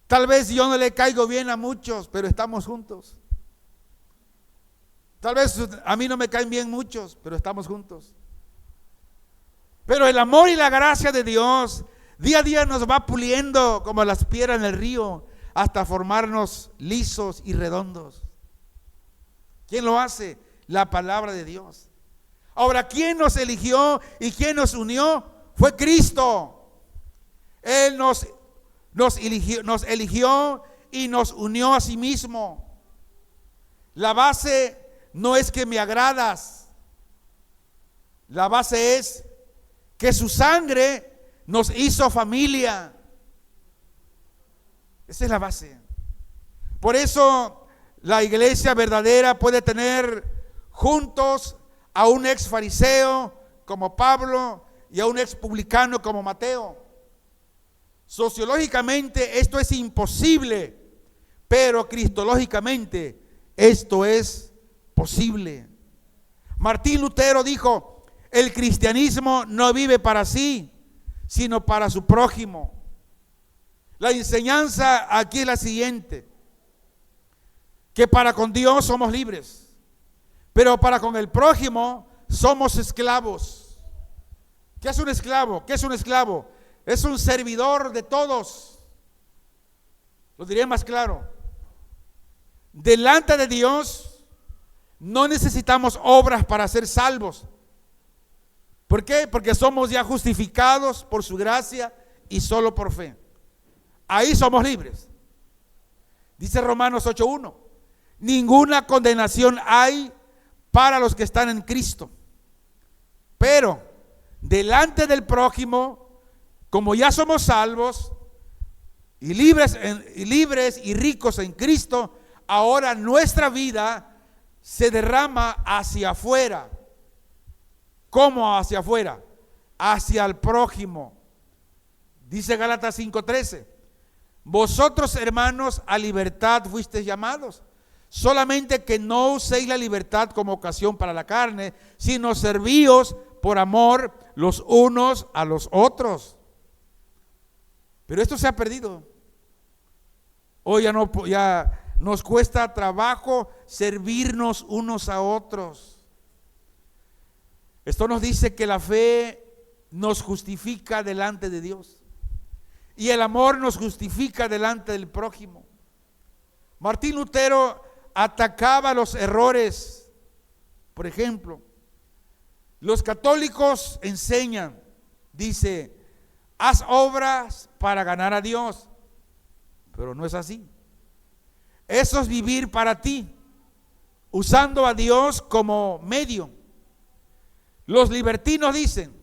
A: Tal vez yo no le caigo bien a muchos, pero estamos juntos. Tal vez a mí no me caen bien muchos, pero estamos juntos. Pero el amor y la gracia de Dios día a día nos va puliendo como las piedras en el río hasta formarnos lisos y redondos. ¿Quién lo hace? La palabra de Dios. Ahora, ¿quién nos eligió y quién nos unió? Fue Cristo. Él nos eligió y nos unió a sí mismo. La base no es que me agradas. La base es que su sangre nos hizo familia. Esa es la base. Por eso la iglesia verdadera puede tener juntos a un ex fariseo como Pablo y a un ex publicano como Mateo. Sociológicamente esto es imposible, pero cristológicamente esto es posible. Martín Lutero dijo: el cristianismo no vive para sí, sino para su prójimo. La enseñanza aquí es la siguiente: que para con Dios somos libres, pero para con el prójimo somos esclavos. ¿Qué es un esclavo? ¿Qué es un esclavo? Es un servidor de todos. Lo diré más claro. Delante de Dios no necesitamos obras para ser salvos. ¿Por qué? Porque somos ya justificados por su gracia y solo por fe. Ahí somos libres. Dice Romanos 8:1: ninguna condenación hay para los que están en Cristo. Pero delante del prójimo, como ya somos salvos y libres y ricos en Cristo, ahora nuestra vida se derrama hacia afuera. ¿Cómo hacia afuera? Hacia el prójimo. Dice Gálatas 5:13: vosotros, hermanos, a libertad fuisteis llamados, solamente que no uséis la libertad como ocasión para la carne, sino servíos por amor los unos a los otros. Pero esto se ha perdido. Hoy ya nos cuesta trabajo servirnos unos a otros. Esto nos dice que la fe nos justifica delante de Dios y el amor nos justifica delante del prójimo. Martín Lutero atacaba los errores. Por ejemplo, los católicos enseñan, dice: haz obras para ganar a Dios. Pero no es así. Eso es vivir para ti, usando a Dios como medio. Los libertinos dicen: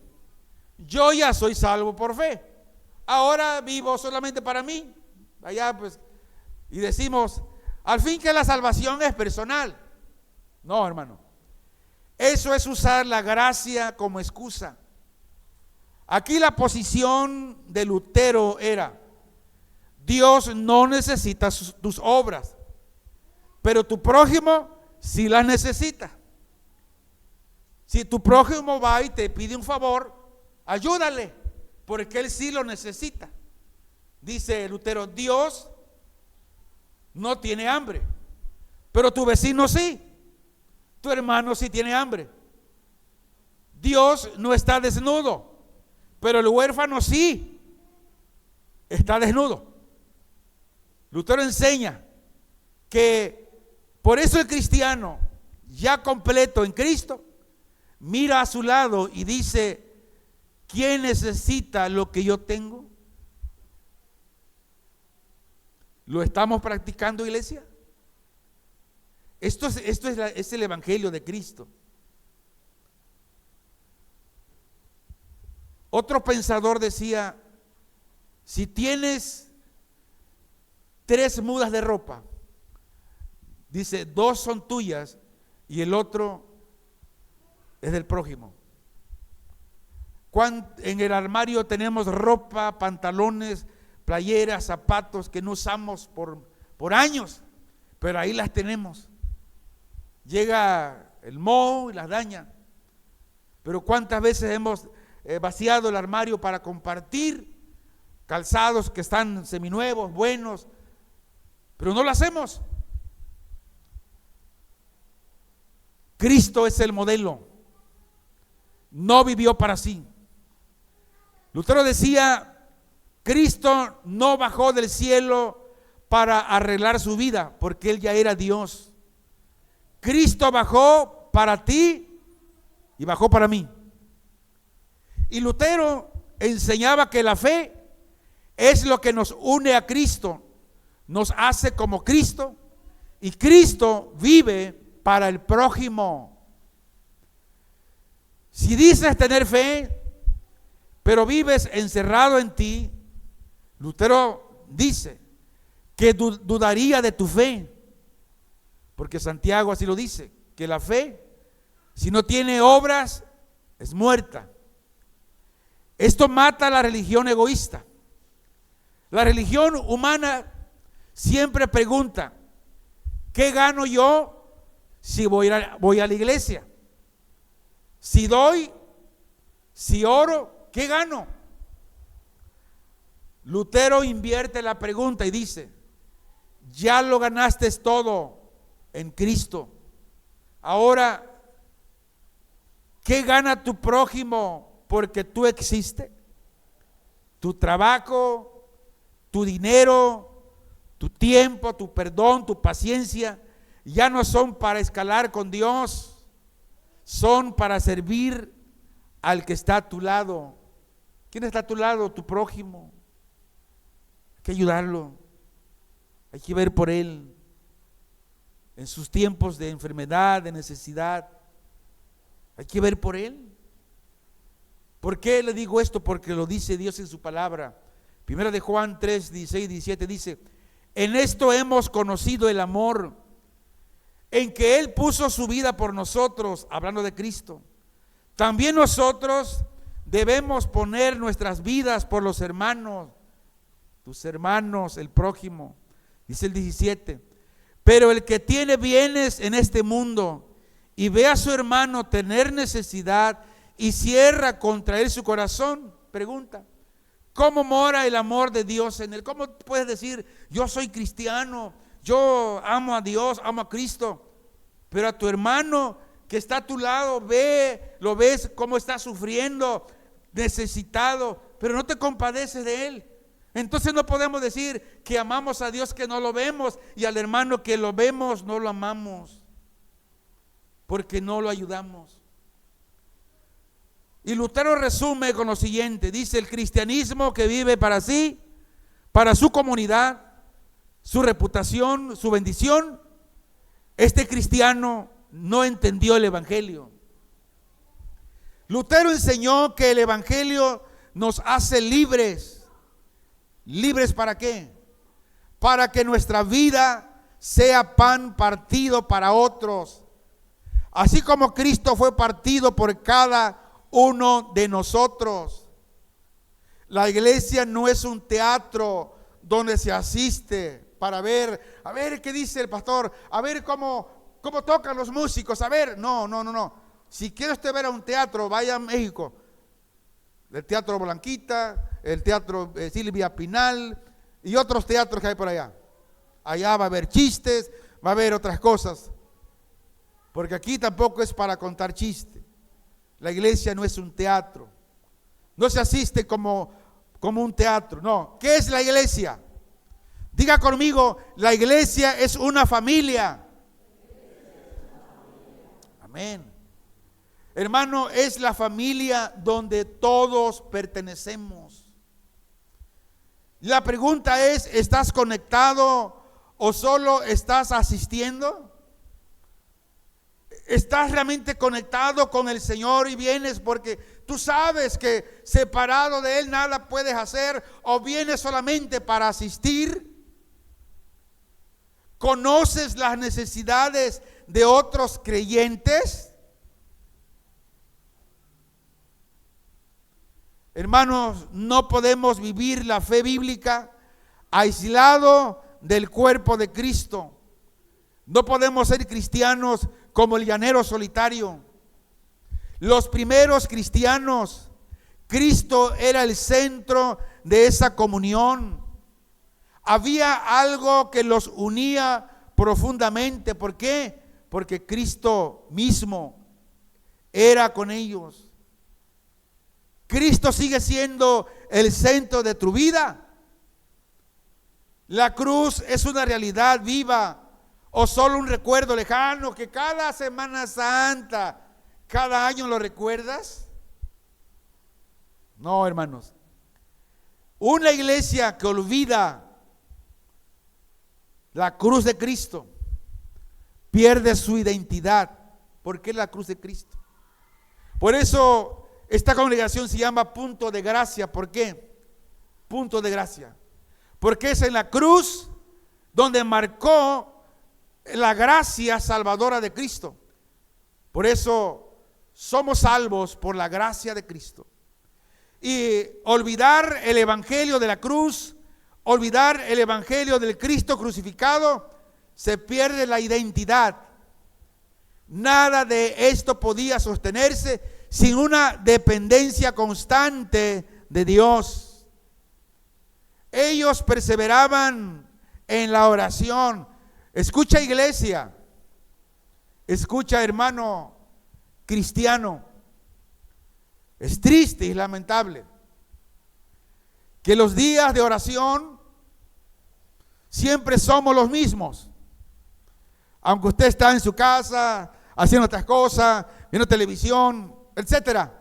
A: yo ya soy salvo por fe, ahora vivo solamente para mí. Allá pues, y decimos al fin que la salvación es personal. No, hermano, eso es usar la gracia como excusa. Aquí la posición de Lutero era: Dios no necesita tus obras, pero tu prójimo sí las necesita. Si tu prójimo va y te pide un favor, ayúdale, porque él sí lo necesita. Dice Lutero: Dios no tiene hambre, pero tu vecino sí, tu hermano sí tiene hambre. Dios no está desnudo, pero el huérfano sí está desnudo. Lutero enseña que por eso el cristiano ya completo en Cristo mira a su lado y dice: ¿quién necesita lo que yo tengo? ¿Lo estamos practicando, iglesia? Esto es el evangelio de Cristo. Otro pensador decía: si tienes 3 mudas de ropa, dice, 2 son tuyas y el otro es del prójimo. En el armario tenemos ropa, pantalones, playeras, zapatos que no usamos por años, pero ahí las tenemos. Llega el moho y las daña. Pero ¿cuántas veces hemos vaciado el armario para compartir calzados que están seminuevos, buenos, pero no lo hacemos? Cristo es el modelo. No vivió para sí. Lutero decía, Cristo no bajó del cielo para arreglar su vida, porque Él ya era Dios. Cristo bajó para ti y bajó para mí. Y Lutero enseñaba que la fe es lo que nos une a Cristo, nos hace como Cristo, y Cristo vive para el prójimo. Si dices tener fe, pero vives encerrado en ti, Lutero dice que dudaría de tu fe, porque Santiago así lo dice, que la fe, si no tiene obras, es muerta. Esto mata a la religión egoísta. La religión humana siempre pregunta, ¿qué gano yo si voy a la iglesia? Si doy, si oro, ¿qué gano? Lutero invierte la pregunta y dice, ya lo ganaste todo en Cristo. Ahora, ¿qué gana tu prójimo porque tú existes? Tu trabajo, tu dinero, tu tiempo, tu perdón, tu paciencia, ya no son para escalar con Dios, son para servir al que está a tu lado. ¿Quién está a tu lado? Tu prójimo. Hay que ayudarlo, hay que ver por él en sus tiempos de enfermedad, de necesidad. Hay que ver por él. ¿Por qué le digo esto? Porque lo dice Dios en su palabra. Primera de Juan 3, 16, 17 dice, en esto hemos conocido el amor, en que Él puso su vida por nosotros, hablando de Cristo. También nosotros debemos poner nuestras vidas por los hermanos, tus hermanos, el prójimo. Dice el 17, pero el que tiene bienes en este mundo y ve a su hermano tener necesidad y cierra contra él su corazón, pregunta, ¿cómo mora el amor de Dios en él? ¿Cómo puedes decir, yo soy cristiano, yo amo a Dios, amo a Cristo, pero a tu hermano que está a tu lado, lo ves cómo está sufriendo, necesitado, pero no te compadeces de él? Entonces no podemos decir que amamos a Dios que no lo vemos y al hermano que lo vemos no lo amamos, porque no lo ayudamos. Y Lutero resume con lo siguiente, dice, el cristianismo que vive para sí, para su comunidad, su reputación, su bendición, este cristiano no entendió el evangelio. Lutero enseñó que el evangelio nos hace libres. ¿Libres para qué? Para que nuestra vida sea pan partido para otros. Así como Cristo fue partido por cada uno de nosotros. La iglesia no es un teatro donde se asiste para ver, a ver qué dice el pastor, a ver cómo tocan los músicos, a ver, no. Si quiere usted ver a un teatro, vaya a México. El Teatro Blanquita, el Teatro Silvia Pinal y otros teatros que hay por allá. Allá va a haber chistes, va a haber otras cosas. Porque aquí tampoco es para contar chistes. La iglesia no es un teatro. No se asiste como un teatro. No. ¿Qué es la iglesia? Diga conmigo, la iglesia es una familia. Amén. Hermano, es la familia donde todos pertenecemos. La pregunta es, ¿estás conectado o solo estás asistiendo? ¿Estás realmente conectado con el Señor y vienes porque tú sabes que separado de Él nada puedes hacer, o vienes solamente para asistir? ¿Conoces las necesidades de otros creyentes? Hermanos, no podemos vivir la fe bíblica aislado del cuerpo de Cristo. No podemos ser cristianos como el llanero solitario. Los primeros cristianos, Cristo era el centro de esa comunión. Había algo que los unía profundamente. ¿Por qué? Porque Cristo mismo era con ellos. Cristo sigue siendo el centro de tu vida. La cruz es una realidad viva o solo un recuerdo lejano que cada Semana Santa, cada año lo recuerdas. No, hermanos. Una iglesia que olvida la cruz de Cristo pierde su identidad. ¿Por qué la cruz de Cristo? Por eso esta congregación se llama Punto de Gracia. ¿Por qué? Punto de Gracia. Porque es en la cruz donde marcó la gracia salvadora de Cristo. Por eso somos salvos por la gracia de Cristo. Y olvidar el evangelio de la cruz, olvidar el evangelio del Cristo crucificado, se pierde la identidad. Nada de esto podía sostenerse sin una dependencia constante de Dios. Ellos perseveraban en la oración. Escucha, iglesia, escucha, hermano cristiano. Es triste y lamentable que los días de oración siempre somos los mismos. Aunque usted está en su casa haciendo otras cosas, viendo televisión, etcétera.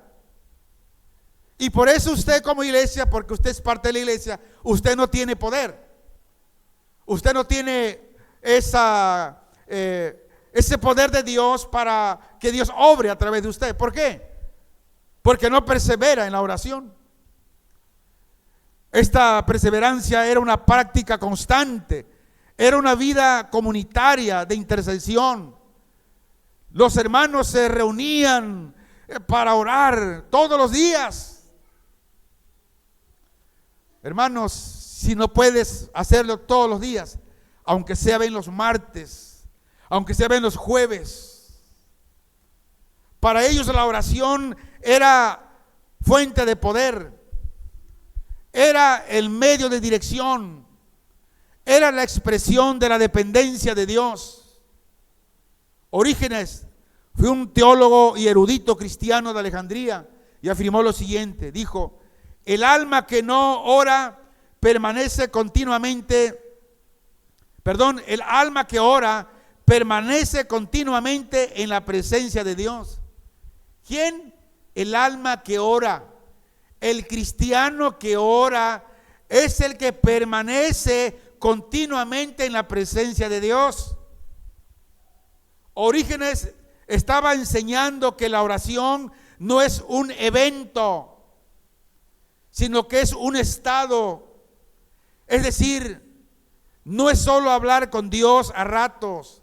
A: Y por eso usted como iglesia, porque usted es parte de la iglesia, usted no tiene poder. Usted no tiene ese poder de Dios para que Dios obre a través de usted. ¿Por qué? Porque no persevera en la oración. Esta perseverancia era una práctica constante, era una vida comunitaria de intercesión. Los hermanos se reunían para orar todos los días. Hermanos, si no puedes hacerlo todos los días, aunque sea ven los martes, aunque sea ven los jueves. Para ellos la oración era fuente de poder, era el medio de dirección, era la expresión de la dependencia de Dios. Orígenes fue un teólogo y erudito cristiano de Alejandría y afirmó lo siguiente, dijo: el alma que no ora permanece continuamente, el alma que ora permanece continuamente en la presencia de Dios. ¿Quién? El alma que ora. El cristiano que ora es el que permanece continuamente en la presencia de Dios. Orígenes estaba enseñando que la oración no es un evento, sino que es un estado. Es decir, no es solo hablar con Dios a ratos,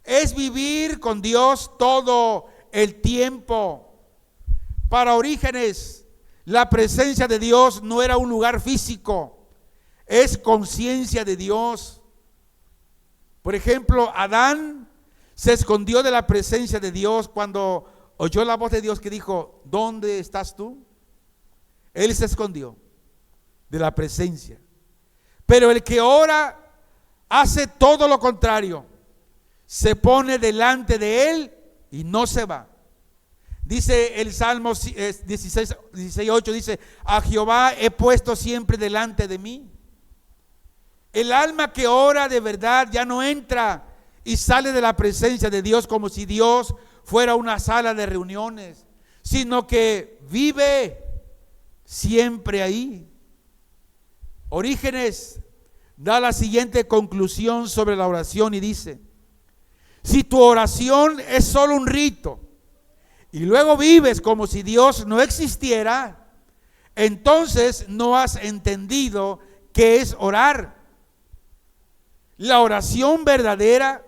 A: es vivir con Dios todo el tiempo. Para Orígenes, la presencia de Dios no era un lugar físico, es conciencia de Dios. Por ejemplo, Adán se escondió de la presencia de Dios cuando oyó la voz de Dios que dijo: ¿dónde estás tú? Él se escondió de la presencia. Pero el que ora hace todo lo contrario. Se pone delante de Él y no se va. Dice el Salmo 16:8, dice: a Jehová he puesto siempre delante de mí. El alma que ora de verdad ya no entra y sale de la presencia de Dios como si Dios fuera una sala de reuniones, sino que vive siempre ahí. Orígenes da la siguiente conclusión sobre la oración y dice: si tu oración es solo un rito y luego vives como si Dios no existiera, entonces no has entendido qué es orar. La oración verdadera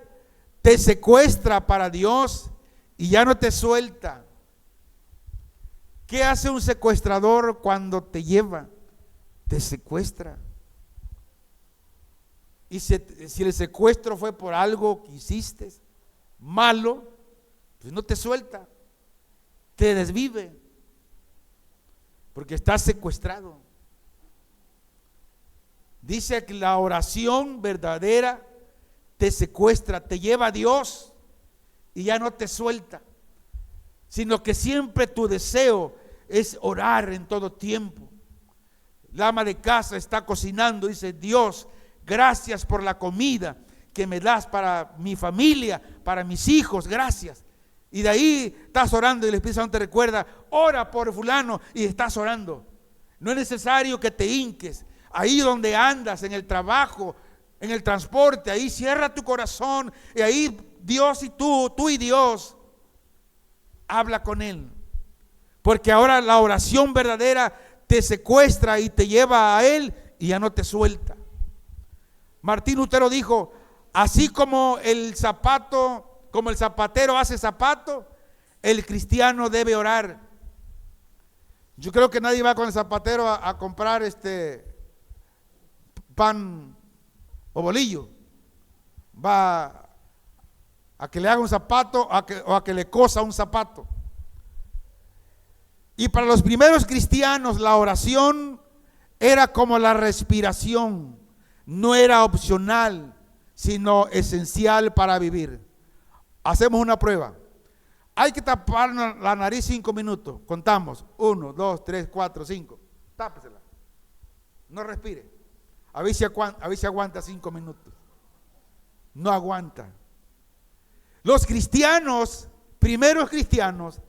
A: te secuestra para Dios y ya no te suelta. ¿Qué hace un secuestrador cuando te lleva? Te secuestra. Y si el secuestro fue por algo que hiciste malo, pues no te suelta. te desvive, porque estás secuestrado. Dice que la oración verdadera te secuestra, te lleva a Dios y ya no te suelta, sino que siempre tu deseo es orar en todo tiempo. La ama de casa está cocinando, dice: Dios, gracias por la comida que me das para mi familia, para mis hijos, gracias. Y de ahí estás orando y el Espíritu Santo te recuerda: ora por fulano, y estás orando. No es necesario que te hinques. Ahí donde andas, en el trabajo, en el transporte, ahí cierra tu corazón y ahí Dios y tú y Dios, habla con Él. Porque ahora la oración verdadera te secuestra y te lleva a Él y ya no te suelta. Martín Lutero dijo: así como el zapatero hace zapato, el cristiano debe orar. Yo creo que nadie va con el zapatero a comprar pan o bolillo. Va a que le haga un zapato o a que le cosa un zapato. Y para los primeros cristianos la oración era como la respiración, no era opcional, sino esencial para vivir. Hacemos una prueba. Hay que tapar la nariz 5 minutos. Contamos: 1, 2, 3, 4, 5. Tápesela. No respire. A ver si aguanta 5 minutos. No aguanta. Los cristianos, primeros cristianos,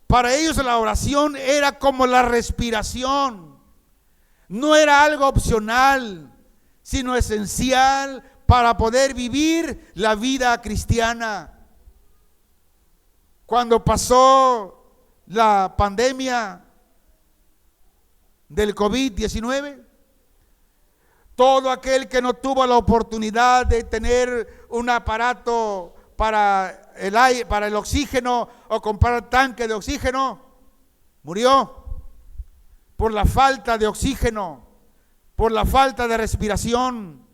A: para ellos la oración era como la respiración. No era algo opcional, sino esencial para poder vivir la vida cristiana. Cuando pasó la pandemia del COVID-19, todo aquel que no tuvo la oportunidad de tener un aparato para el aire, para el oxígeno, o comprar tanque de oxígeno, murió por la falta de oxígeno, por la falta de respiración.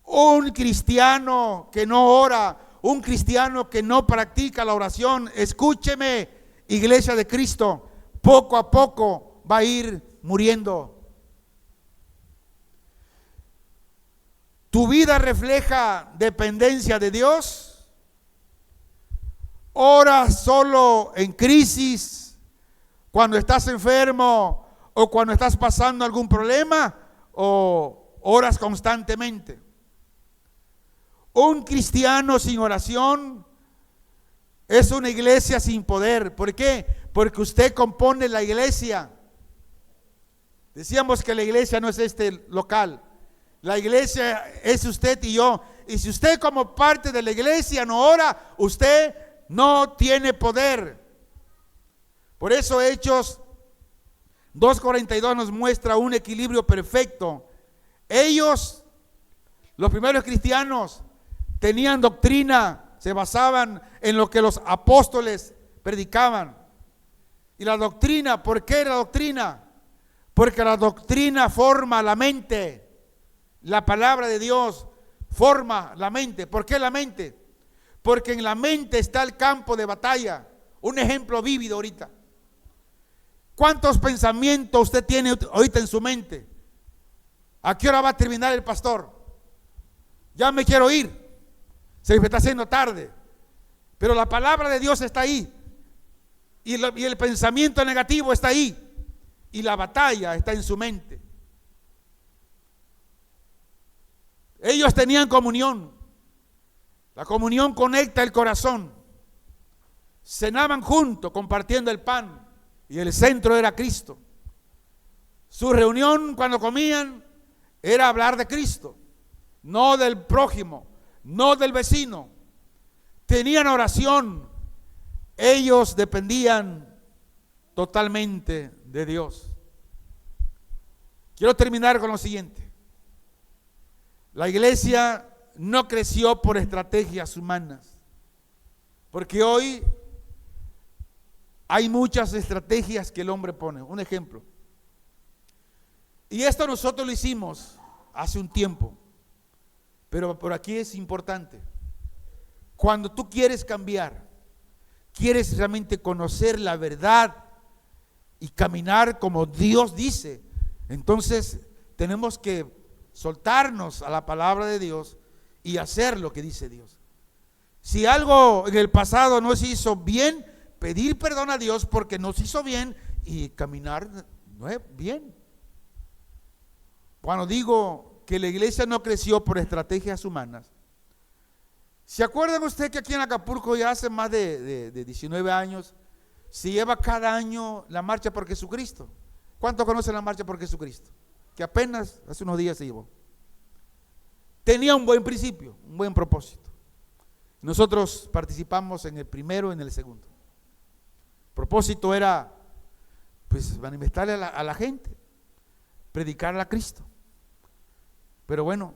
A: Un cristiano que no ora, un cristiano que no practica la oración, escúcheme, iglesia de Cristo, poco a poco va a ir muriendo. ¿Tu vida refleja dependencia de Dios? ¿Oras solo en crisis, cuando estás enfermo o cuando estás pasando algún problema, o oras constantemente? Un cristiano sin oración es una iglesia sin poder. ¿Por qué? Porque usted compone la iglesia. Decíamos que la iglesia no es este local. La iglesia es usted y yo. Y si usted como parte de la iglesia no ora, usted no tiene poder. Por eso Hechos 2:42 nos muestra un equilibrio perfecto. Ellos, los primeros cristianos, tenían doctrina, se basaban en lo que los apóstoles predicaban. Y la doctrina, ¿por qué la doctrina? Porque la doctrina forma la mente. La palabra de Dios forma la mente. ¿Por qué la mente? Porque en la mente está el campo de batalla. Un ejemplo vívido ahorita. ¿Cuántos pensamientos usted tiene ahorita en su mente? ¿A qué hora va a terminar el pastor? Ya me quiero ir. Se me está haciendo tarde. Pero la palabra de Dios está ahí. Y el pensamiento negativo está ahí. Y la batalla está en su mente. Ellos tenían comunión. La comunión conecta el corazón. Cenaban juntos, compartiendo el pan. Y el centro era Cristo. Su reunión cuando comían era hablar de Cristo, no del prójimo, no del vecino. Tenían oración. Ellos dependían totalmente de Dios. Quiero terminar con lo siguiente. La iglesia no creció por estrategias humanas, porque hoy hay muchas estrategias que el hombre pone. Un ejemplo. Y esto nosotros lo hicimos hace un tiempo, pero por aquí es importante. Cuando tú quieres cambiar, quieres realmente conocer la verdad y caminar como Dios dice, entonces tenemos que soltarnos a la palabra de Dios y hacer lo que dice Dios. Si algo en el pasado no se hizo bien, pedir perdón a Dios porque nos hizo bien y caminar bien. Cuando digo que la iglesia no creció por estrategias humanas, ¿se acuerdan usted que aquí en Acapulco ya hace más de 19 años se lleva cada año la marcha por Jesucristo? ¿Cuántos conocen la marcha por Jesucristo? Que apenas hace unos días se llevó. Tenía un buen principio, un buen propósito. Nosotros participamos en el primero y en el segundo. El propósito era pues manifestarle a la gente, predicarle a Cristo. Pero bueno,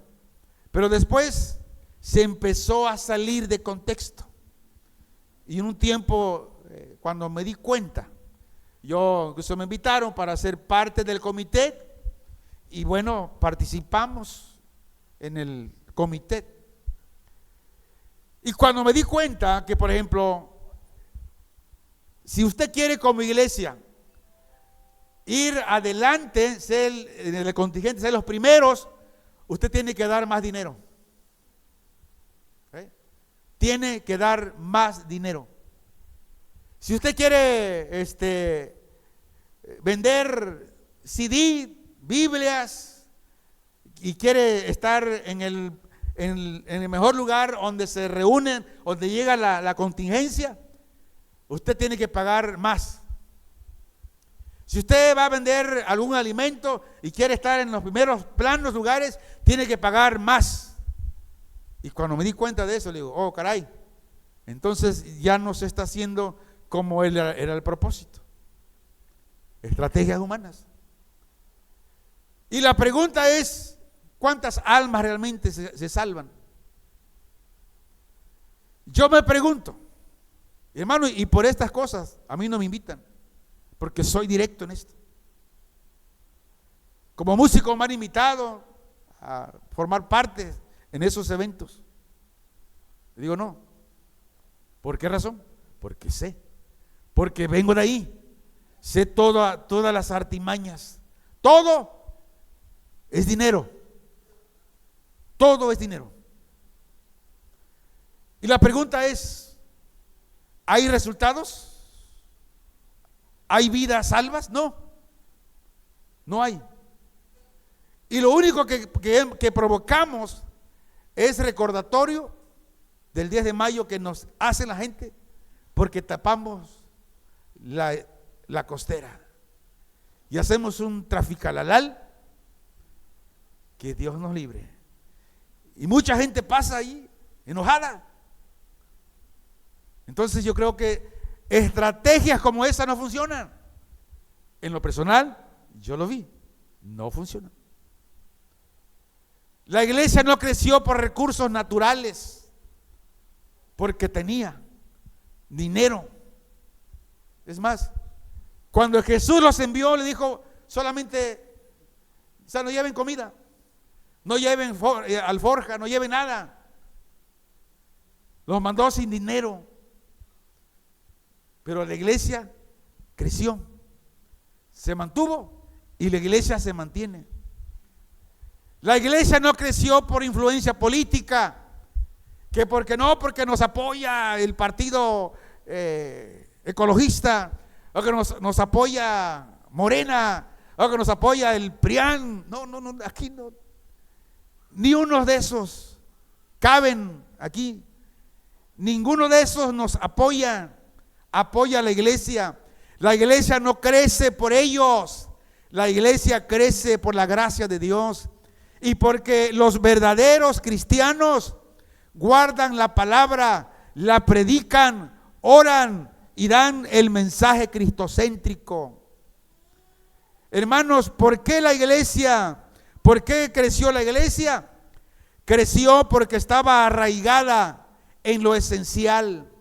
A: pero después se empezó a salir de contexto. Y en un tiempo, cuando me di cuenta, incluso me invitaron para ser parte del comité. Y bueno, participamos en el comité. Y cuando me di cuenta que, por ejemplo, si usted quiere como iglesia ir adelante, ser en el contingente, ser los primeros, usted tiene que dar más dinero. Tiene que dar más dinero. Si usted quiere vender CD, Biblias, y quiere estar en el mejor lugar donde se reúnen, donde llega la contingencia, usted tiene que pagar más. Si usted va a vender algún alimento y quiere estar en los primeros planos lugares, tiene que pagar más. Y cuando me di cuenta de eso, le digo, oh caray, entonces ya no se está haciendo como era el propósito. Estrategias humanas. Y la pregunta es, ¿cuántas almas realmente se salvan? Yo me pregunto, hermano, y por estas cosas a mí no me invitan, porque soy directo en esto. Como músico me han invitado a formar parte en esos eventos. Le digo no. ¿Por qué razón? Porque sé, porque vengo de ahí, sé todas las artimañas. Todo es dinero. Todo es dinero. Y la pregunta es, ¿hay resultados? ¿Hay vidas salvas? No, no hay. Y lo único que provocamos es recordatorio del 10 de mayo que nos hace la gente porque tapamos la costera y hacemos un traficalalal, que Dios nos libre. Y mucha gente pasa ahí enojada. Entonces yo creo que estrategias como esa no funcionan. En lo personal, yo lo vi, no funciona. La iglesia no creció por recursos naturales, porque tenía dinero. Es más, cuando Jesús los envió, le dijo solamente, o sea, no lleven comida, no lleven alforja, no lleven nada. Los mandó sin dinero. Pero la iglesia creció, se mantuvo y la iglesia se mantiene. La iglesia no creció por influencia política, que porque nos apoya el partido ecologista, o que nos apoya Morena, o que nos apoya el PRIAN. No, aquí no. Ni uno de esos caben aquí. Ninguno de esos nos apoya a la iglesia. La iglesia no crece por ellos. La iglesia crece por la gracia de Dios. Y porque los verdaderos cristianos guardan la palabra, la predican, oran y dan el mensaje cristocéntrico. Hermanos, ¿por qué la iglesia? ¿Por qué creció la iglesia? Creció porque estaba arraigada en lo esencial.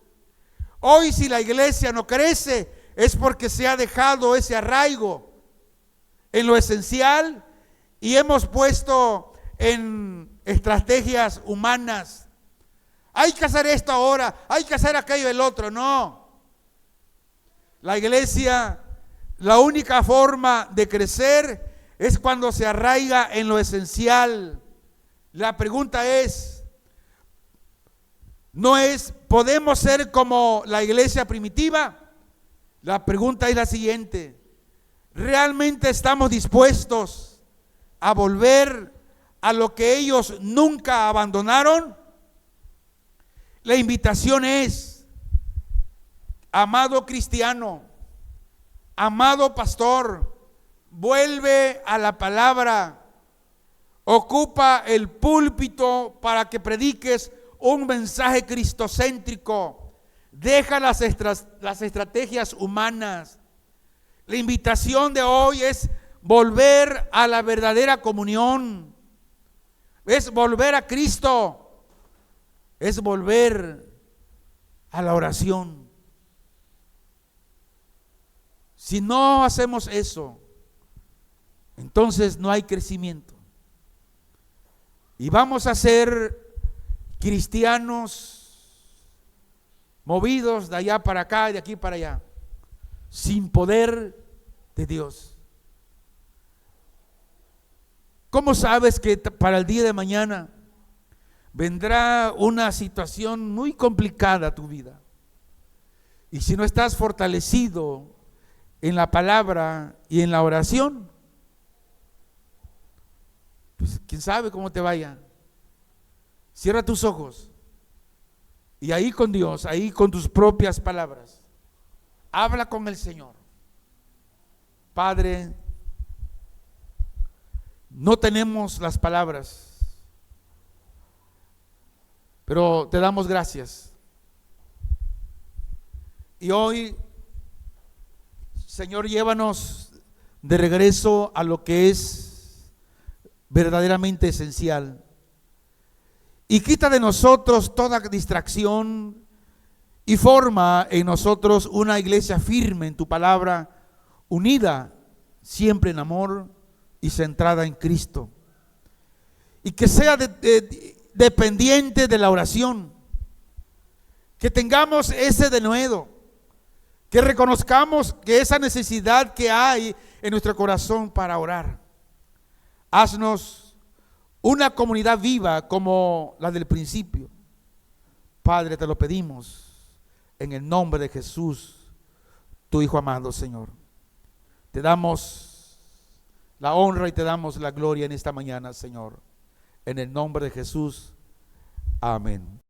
A: Hoy si la iglesia no crece es porque se ha dejado ese arraigo en lo esencial y hemos puesto en estrategias humanas. Hay que hacer esto ahora, hay que hacer aquello el otro. No, La iglesia, la única forma de crecer es cuando se arraiga en lo esencial. La pregunta es, no es, ¿podemos ser como la iglesia primitiva? La pregunta es la siguiente: ¿realmente estamos dispuestos a volver a lo que ellos nunca abandonaron? La invitación es, amado cristiano, amado pastor, vuelve a la palabra, ocupa el púlpito para que prediques un mensaje cristocéntrico. Deja las estrategias humanas. La invitación de hoy es volver a la verdadera comunión, es volver a Cristo, es volver a la oración. Si no hacemos eso, entonces no hay crecimiento. Y vamos a ser cristianos movidos de allá para acá y de aquí para allá, sin poder de Dios. ¿Cómo sabes que para el día de mañana vendrá una situación muy complicada a tu vida? Y si no estás fortalecido en la palabra y en la oración, pues quién sabe cómo te vaya. Cierra tus ojos y ahí con Dios, ahí con tus propias palabras, habla con el Señor. Padre, no tenemos las palabras, pero te damos gracias. Y hoy, Señor, llévanos de regreso a lo que es verdaderamente esencial. Y quita de nosotros toda distracción y forma en nosotros una iglesia firme en tu palabra, unida siempre en amor y centrada en Cristo. Y que sea dependiente de la oración. Que tengamos ese denuedo. Que reconozcamos que esa necesidad que hay en nuestro corazón para orar. Haznos una comunidad viva como la del principio. Padre, te lo pedimos en el nombre de Jesús, tu Hijo amado, Señor. Te damos la honra y te damos la gloria en esta mañana, Señor. En el nombre de Jesús. Amén.